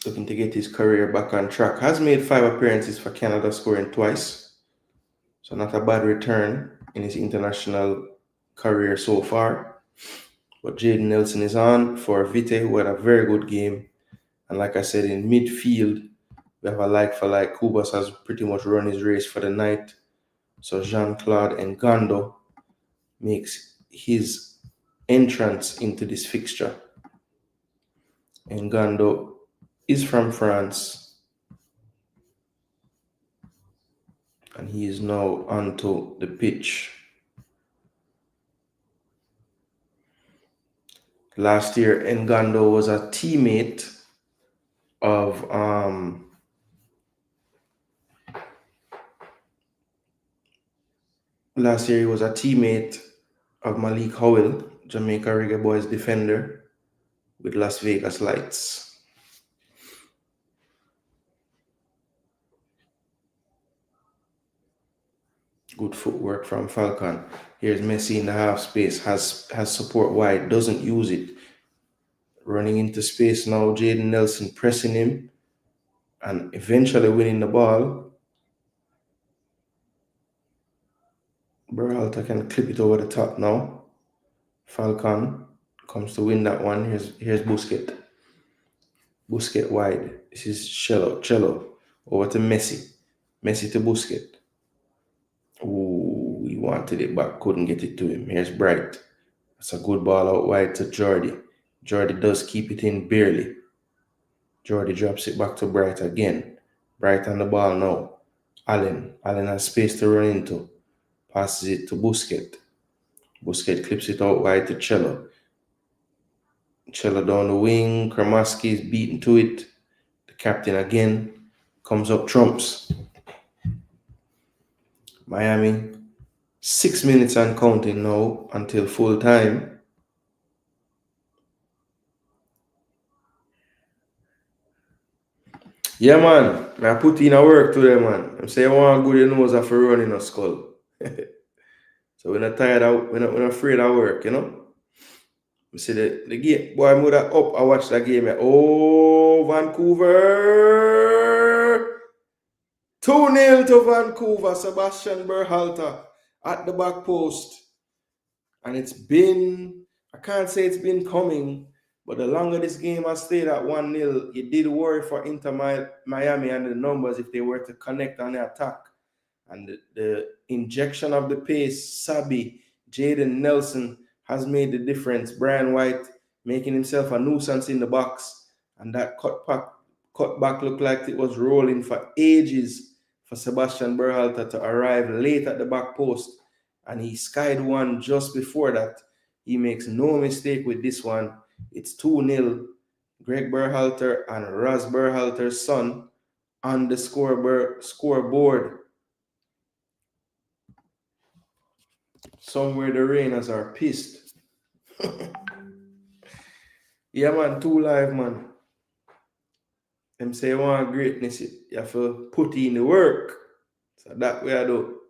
Looking to get his career back on track. Has made 5 appearances for Canada, scoring twice. So not a bad return in his international career so far. But Jaden Nelson is on for Vite, who had a very good game. And like I said, in midfield, we have a like-for-like. Kubas has pretty much run his race for the night. So Jean-Claude Engando makes his entrance into this fixture. Engando is from France. And he is now onto the pitch. Last year, Engando was a teammate of Malik Howell, Jamaica Reggae Boys defender with Las Vegas Lights. Good footwork from Falcon. Here's Messi in the half space, has support wide, doesn't use it. Running into space now, Jaden Nelson pressing him and eventually winning the ball. Berhalter can clip it over the top now. Falcon comes to win that one. Here's Busquets. Busquets wide. This is Cello. Over to Messi. Messi to Busquets. Ooh, he wanted it back, couldn't get it to him. Here's Bright. That's a good ball out wide to Jordi. Jordi does keep it in barely. Jordi drops it back to Bright again. Bright on the ball now. Allen has space to run into. Passes it to Busquets. Busquets clips it out wide to Cello. Cello down the wing. Kramaski is beaten to it. The captain again comes up trumps. Miami, 6 minutes and counting now until full time. Yeah, man. I put in a work today, man. I'm saying, I want good, you know, is for running a skull. So when I'm tired, when I'm afraid of work, you know. I see the game, boy, I'm up. I watch that game. Oh, Vancouver. 2-0 to Vancouver. Sebastian Berhalter at the back post. And it's been, I can't say it's been coming, but the longer this game has stayed at 1-0, it did worry for Inter Miami and the numbers if they were to connect on the attack. And the injection of the pace, Sabi, Jaden Nelson has made the difference. Brian White making himself a nuisance in the box. And that cut back looked like it was rolling for ages for Sebastian Berhalter to arrive late at the back post. And he skied one just before that. He makes no mistake with this one. It's 2-0. Greg Berhalter and Raz Berhalter's son on the scoreboard. Somewhere the Rainers are pissed. Yeah, man, 2 Live, man. Them say you want greatness, you have to put in the work. So that way I do.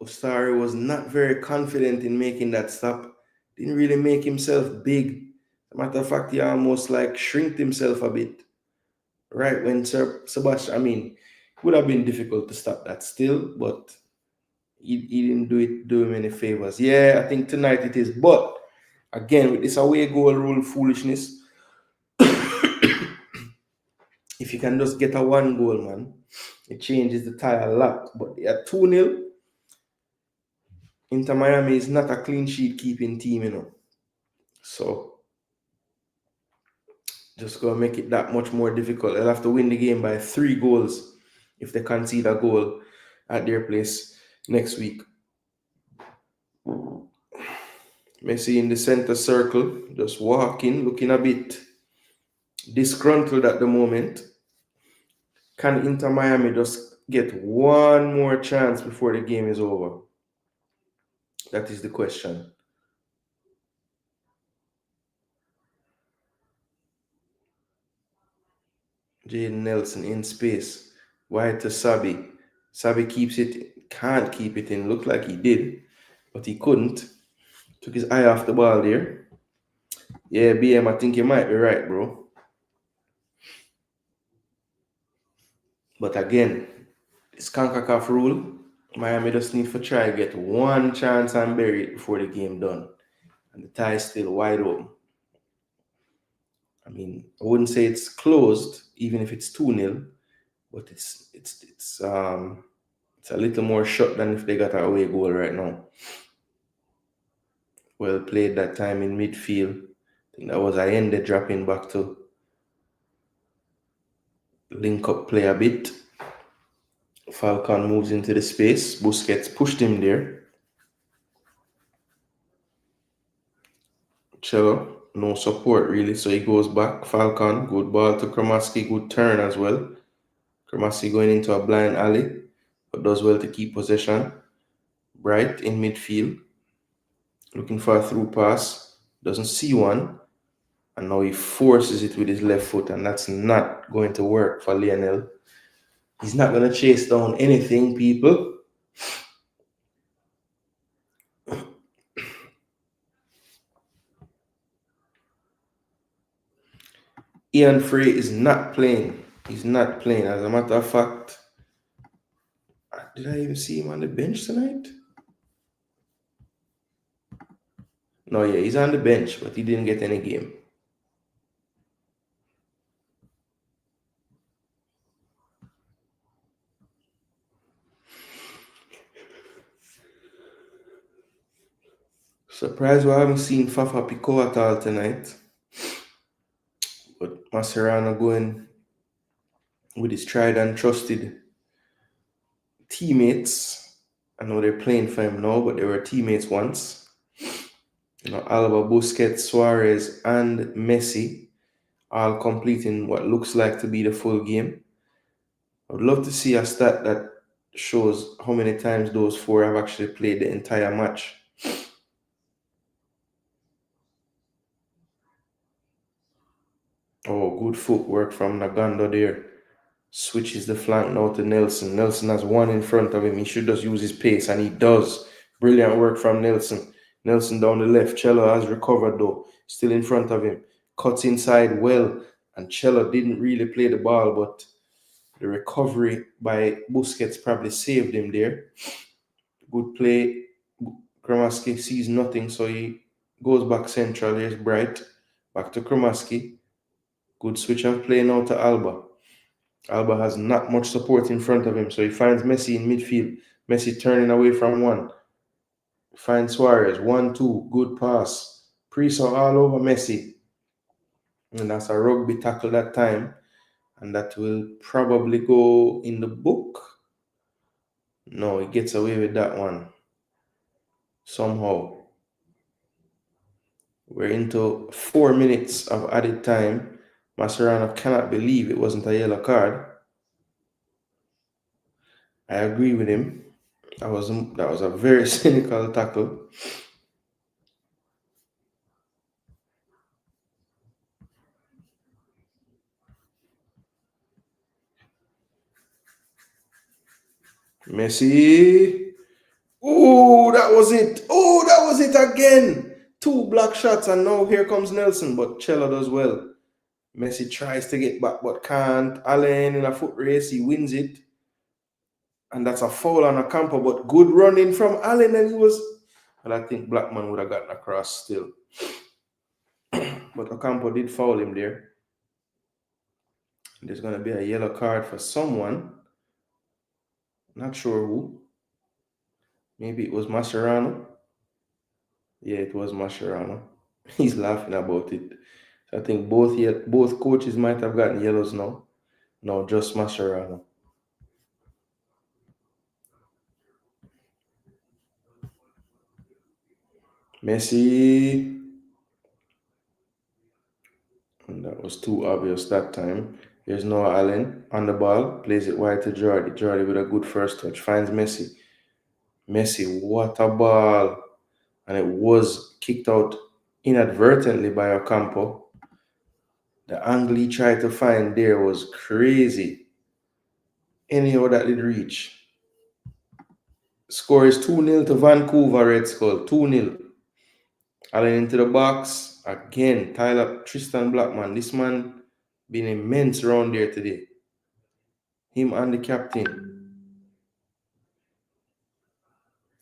Ostari was not very confident in making that stop. Didn't really make himself big. As a matter of fact, he almost like shrinked himself a bit. Right when Sebastian, I mean, it would have been difficult to stop that still, but he didn't do him any favors. Yeah, I think tonight it is. But again, with this away goal rule foolishness, if you can just get a 1 goal, man, it changes the tie a lot. But at 2-0, Inter Miami is not a clean sheet keeping team, you know. So just gonna make it that much more difficult. They'll have to win the game by 3 goals if they concede a goal at their place next week. Messi in the center circle, just walking, looking a bit disgruntled at the moment. Can Inter Miami just get one more chance before the game is over? That is the question. Jaden Nelson in space. Wide to Sabi. Sabi keeps it, can't keep it in. Looked like he did, but he couldn't. Took his eye off the ball there. Yeah, BM, I think you might be right, bro. But again, it's Concacaf rule. Miami just need to try to get one chance and bury it before the game done. And the tie is still wide open. I mean, I wouldn't say it's closed, even if it's 2-0, but it's a little more shut than if they got an away goal right now. Well played that time in midfield. I think that was Allende dropping back to link up play a bit. Falcon moves into the space. Busquets pushed him there. Cello, no support really, so he goes back. Falcon, good ball to Kramaski, good turn as well. Kramaski going into a blind alley, but does well to keep possession. Bright in midfield, looking for a through pass, doesn't see one, and now he forces it with his left foot, and that's not going to work for Lionel. He's not going to chase down anything, people. Ian Frey is not playing. He's not playing. As a matter of fact, did I even see him on the bench tonight? No, yeah, he's on the bench, but he didn't get any game. Surprised we haven't seen Fafa Pico at all tonight. But Mascherano going with his tried and trusted teammates. I know they're playing for him now, but they were teammates once. You know, Alba, Busquets, Suarez, and Messi all completing what looks like to be the full game. I would love to see a stat that shows how many times those 4 have actually played the entire match. Oh, good footwork from Nagando there. Switches the flank now to Nelson. Nelson has one in front of him. He should just use his pace, and he does. Brilliant work from Nelson. Nelson down the left. Cello has recovered though. Still in front of him. Cuts inside well. And Cello didn't really play the ball, but the recovery by Busquets probably saved him there. Good play. Kramaski sees nothing, so he goes back central. Here's Bright. Back to Kramaski. Good switch of play now to Alba. Alba has not much support in front of him, so he finds Messi in midfield. Messi turning away from one. Finds Suarez. 1-2. Good pass. Priso all over Messi. And that's a rugby tackle that time. And that will probably go in the book. No, he gets away with that one. Somehow. We're into 4 minutes of added time. Mascherano cannot believe it wasn't a yellow card. I agree with him. That was a very cynical tackle. Messi. Oh, that was it. Oh, that was it again. 2 block shots, and now here comes Nelson, but Cello does well. Messi tries to get back, but can't. Allen in a foot race, he wins it. And that's a foul on Ocampo, but good running from Allen, and he was... But I think Blackman would have gotten across still. But Ocampo did foul him there. There's going to be a yellow card for someone. Not sure who. Maybe it was Mascherano. Yeah, it was Mascherano. He's laughing about it. So I think both coaches might have gotten yellows now. No, just Mascherano. Messi. And that was too obvious that time. Here's Noah Allen on the ball. Plays it wide to Jordi. Jordi with a good first touch. Finds Messi. Messi, what a ball. And it was kicked out inadvertently by Ocampo. The angle he tried to find there was crazy. Anyhow, that did reach. Score is 2-0 to Vancouver Red Skull. 2-0. Allen into the box. Again, Tyler Tristan Blackman. This man been immense around there today. Him and the captain.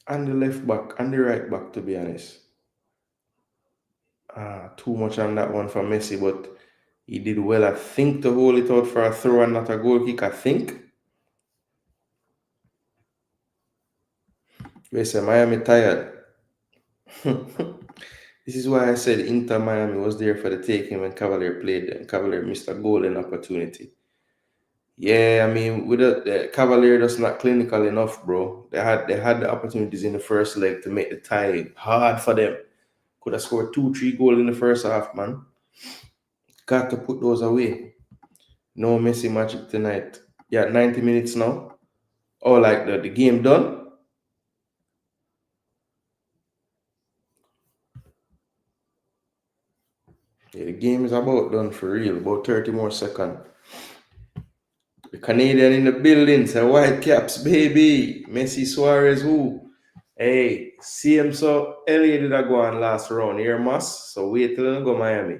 And the left back and the right back, to be honest. Too much on that one for Messi, but he did well, I think, to hold it out for a throw and not a goal kick, I think. We say Miami tired. This is why I said Inter Miami was there for the taking when Cavalier played them. Cavalier missed a golden opportunity. Yeah, I mean, with the Cavalier just not clinical enough, bro. They had the opportunities in the first leg to make the tie hard for them. Could have scored 2-3 goals in the first half, man. Got to put those away. No Messi magic tonight. Yeah, 90 minutes now. Oh, like the game done? Yeah, the game is about done for real. About 30 more seconds. The Canadian in the building, say Whitecaps, baby. Messi, Suarez, who? Hey, see him so LA did I go on last round here, Moss. So wait till I go Miami.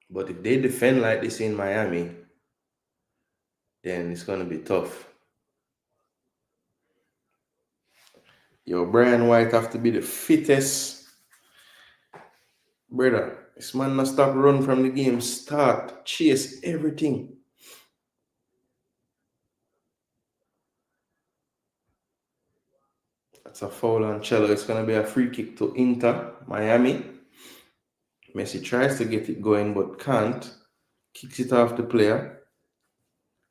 But if they defend like this in Miami, then it's gonna be tough. Yo, Brian White have to be the fittest. Brother, this man not stop run from the game start. Chase everything. That's a foul on Cello. It's going to be a free kick to Inter, Miami. Messi tries to get it going but can't. Kicks it off the player.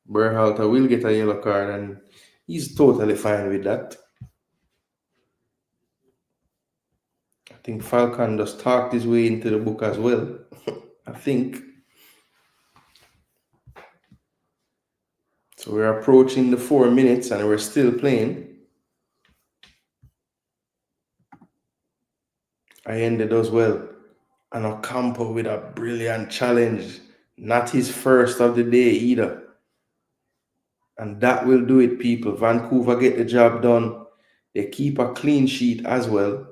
Berhalter will get a yellow card and he's totally fine with that. I think Falcon just talked his way into the book as well. I think. So we're approaching the 4 minutes and we're still playing. I ended as well. And Ocampo with a brilliant challenge. Not his first of the day either. And that will do it, people. Vancouver get the job done. They keep a clean sheet as well.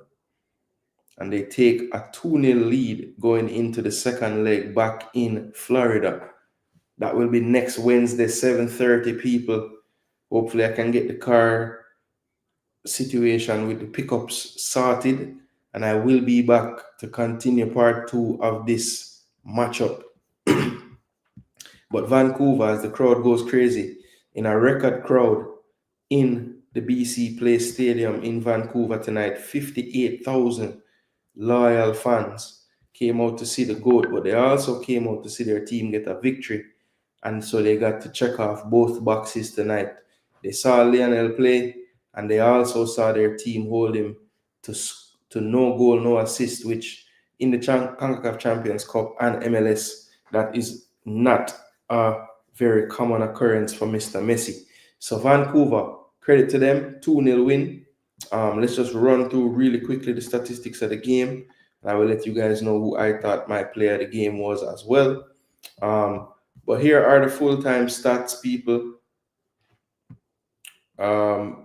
And they take a 2-0 lead going into the second leg back in Florida. That will be next Wednesday, 7:30, people. Hopefully I can get the car situation with the pickups sorted, and I will be back to continue part 2 of this matchup. But Vancouver, as the crowd goes crazy, in a record crowd in the BC Place Stadium in Vancouver tonight, 58,000 loyal fans came out to see the GOAT, but they also came out to see their team get a victory. And so they got to check off both boxes tonight. They saw Lionel play, and they also saw their team hold him to no goal, no assist, which in the Concacaf Champions Cup and MLS, that is not a very common occurrence for Mr. Messi. So Vancouver, credit to them, 2-0 win. Let's just run through really quickly the statistics of the game. And I will let you guys know who I thought my player of the game was as well. But here are the full-time stats, people.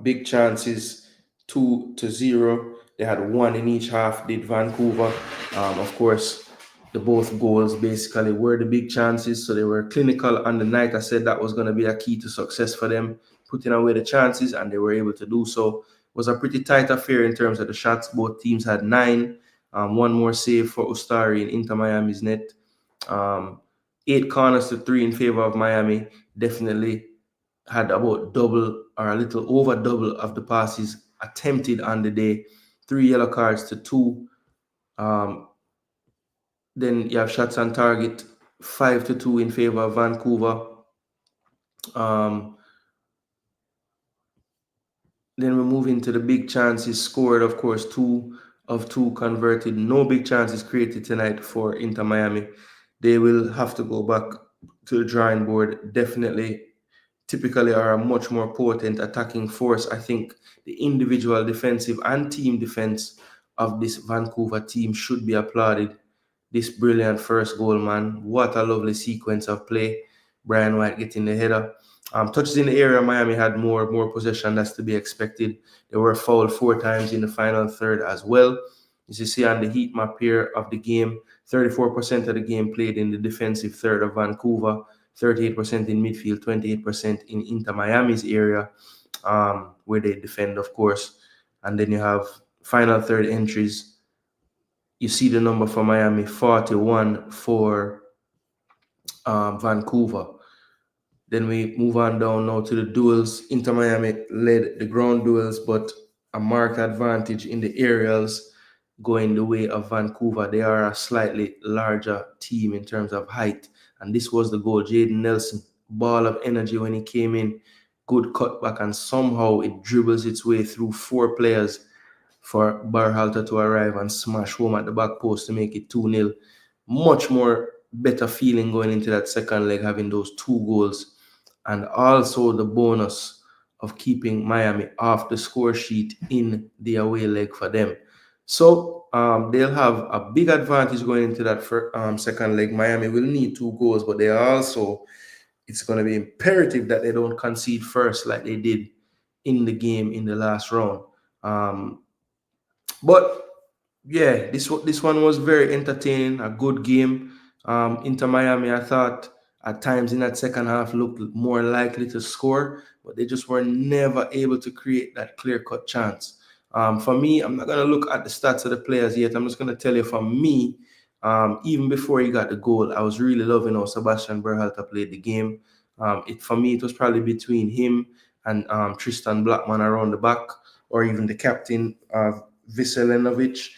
Big chances, 2-0. They had one in each half, did Vancouver. Of course, the both goals basically were the big chances. So they were clinical on the night. I said that was going to be a key to success for them, putting away the chances, and they were able to do so. It was a pretty tight affair in terms of the shots. Both teams had 9. One more save for Ustari in Inter Miami's net. 8 corners to 3 in favor of Miami. Definitely had about double or a little over double of the passes attempted on the day. 3 yellow cards to 2. Then you have shots on target, 5-2 in favor of Vancouver. Then we move into the big chances scored, of course, 2 of 2 converted. No big chances created tonight for Inter Miami. They will have to go back to the drawing board. Definitely, typically are a much more potent attacking force. I think the individual defensive and team defense of this Vancouver team should be applauded. This brilliant first goal, man. What a lovely sequence of play. Brian White getting the header. Touches in the area, Miami had more possession. That's to be expected. They were fouled 4 times in the final third as well. As you see on the heat map here of the game, 34% of the game played in the defensive third of Vancouver, 38% in midfield, 28% in Inter Miami's area, where they defend, of course. And then you have final third entries. You see the number for Miami, 41 for Vancouver. Then we move on down now to the duels. Inter Miami led the ground duels, but a marked advantage in the aerials going the way of Vancouver. They are a slightly larger team in terms of height. And this was the goal. Jaden Nelson, ball of energy when he came in. Good cutback, and somehow it dribbles its way through 4 players for Berhalter to arrive and smash home at the back post to make it 2-0. Much more better feeling going into that second leg, having those 2 goals. And also the bonus of keeping Miami off the score sheet in the away leg for them. So they'll have a big advantage going into that second leg. Miami will need 2 goals, but it's going to be imperative that they don't concede first like they did in the game in the last round. But yeah, this one was very entertaining, a good game. Inter Miami, I thought at times in that second half looked more likely to score, but they just were never able to create that clear-cut chance. For me, I'm not going to look at the stats of the players yet. I'm just going to tell you, for me, even before he got the goal, I was really loving how Sebastian Berhalter played the game. For me, it was probably between him and Tristan Blackman around the back, or even the captain, Veselinovic.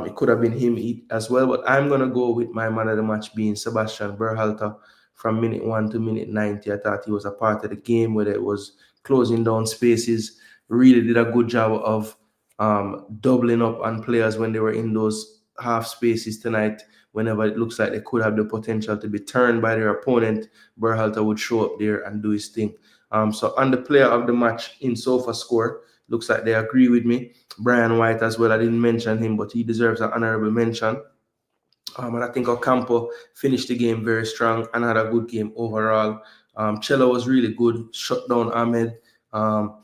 It could have been him as well, but I'm going to go with my man of the match being Sebastian Berhalter. From minute 1 to minute 90, I thought he was a part of the game, whether it was closing down spaces, really did a good job of doubling up on players when they were in those half spaces tonight. Whenever it looks like they could have the potential to be turned by their opponent, Berhalter would show up there and do his thing. So on the player of the match in SofaScore, looks like they agree with me. Brian White as well. I didn't mention him, but he deserves an honorable mention. And I think Ocampo finished the game very strong and had a good game overall. Chella was really good, shut down Ahmed.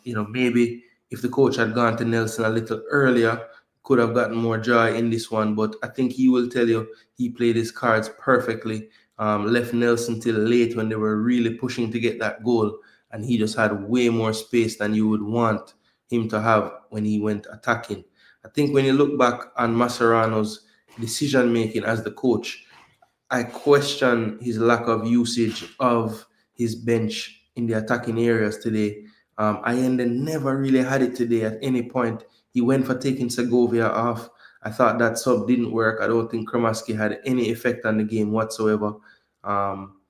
Maybe if the coach had gone to Nelson a little earlier, could have gotten more joy in this one. But I think he will tell you he played his cards perfectly. Left Nelson till late when they were really pushing to get that goal, and he just had way more space than you would want him to have when he went attacking. I think when you look back on Mascherano's decision making as the coach, I question his lack of usage of his bench in the attacking areas today. Allende never really had it today at any point. He went for taking Segovia off. I thought that sub didn't work. I don't think Kramaski had any effect on the game whatsoever. Um,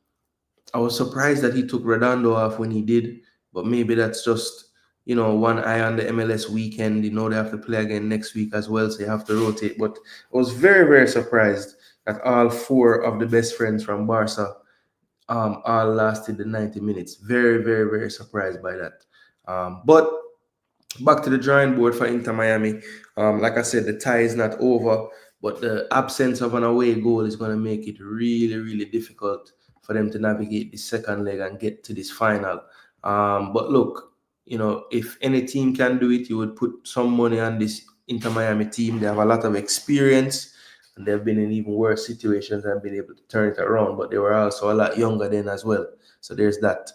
I was surprised that he took Redondo off when he did, but maybe that's just, one eye on the MLS weekend. They have to play again next week as well, so you have to rotate. But I was very, very surprised that all four of the best friends from Barca all lasted the 90 minutes. Very, very, very surprised by that. But back to the drawing board for Inter Miami. Like I said, the tie is not over, but the absence of an away goal is going to make it really, really difficult for them to navigate the second leg and get to this final. But look, if any team can do it, you would put some money on this Inter Miami team. They have a lot of experience and they've been in even worse situations and been able to turn it around, but they were also a lot younger then as well. So there's that.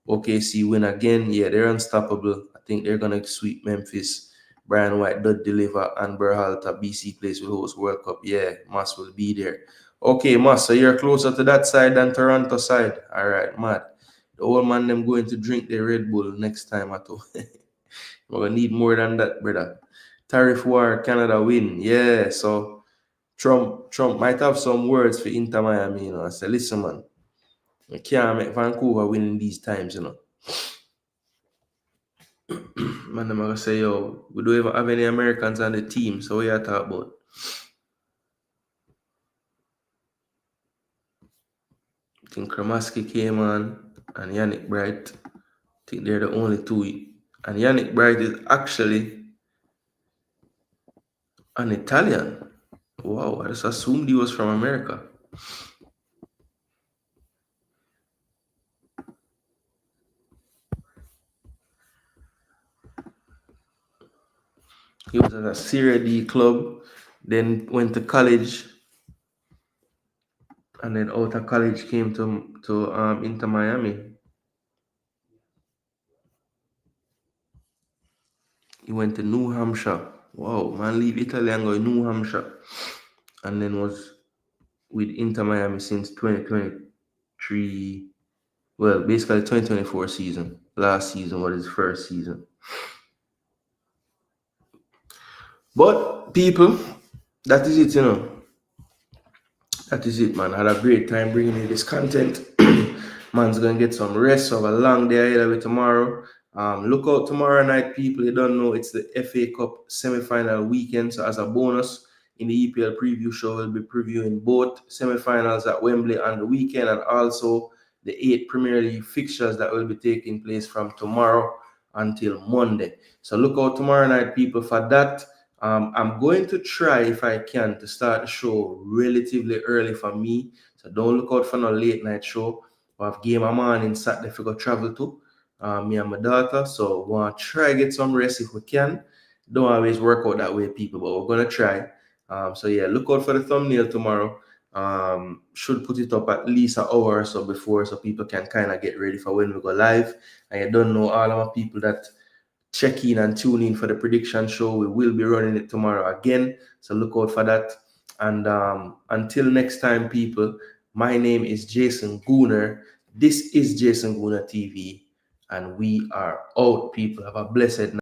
OKC win again. Yeah, they're unstoppable. I think they're going to sweep Memphis. Brian White did deliver, and Berhalter, BC plays will host World Cup. Yeah, Mas will be there. Okay, Mas, so you're closer to that side than Toronto side. All right, Matt. The old man them going to drink their Red Bull next time at all. We're going to need more than that, brother. Tariff war, Canada win. Yeah, so Trump might have some words for Inter Miami, I say, listen, man. I can't make Vancouver win in these times, Man, I'm gonna say, yo, we don't even have any Americans on the team, so what you talk about? I think Kramaski came on and Yannick Bright. I think they're the only two. And Yannick Bright is actually an Italian. Wow, I just assumed he was from America. He was at a Serie D club, then went to college, and then out of college came to Inter Miami. He went to New Hampshire. Wow, man, leave Italy and go to New Hampshire, and then was with Inter Miami since 2023. Well, basically 2024 season. Last season was his first season. But people, that is it, That is it, man. I had a great time bringing you this content. Man's gonna get some rest. So have a long day ahead of it tomorrow. Look out tomorrow night, people. You don't know it's the FA Cup semi-final weekend. So as a bonus, in the EPL preview show, we'll be previewing both semi-finals at Wembley on the weekend and also the 8 Premier League fixtures that will be taking place from tomorrow until Monday. So look out tomorrow night, people, for that. I'm going to try, if I can, to start the show relatively early for me. So don't look out for no late night show. We have game of morning Saturday for go travel to. Me and my daughter. So we want to try get some rest if we can. Don't always work out that way, people, but we're going to try. So yeah, look out for the thumbnail tomorrow. Should put it up at least an hour or so before so people can kind of get ready for when we go live. And you don't know all of my people that check in and tune in for the prediction show. We will be running it tomorrow again, so look out for that. And until next time, people, my name is Jason Gooner. This is Jason Gooner TV, and we are out, people. Have a blessed night.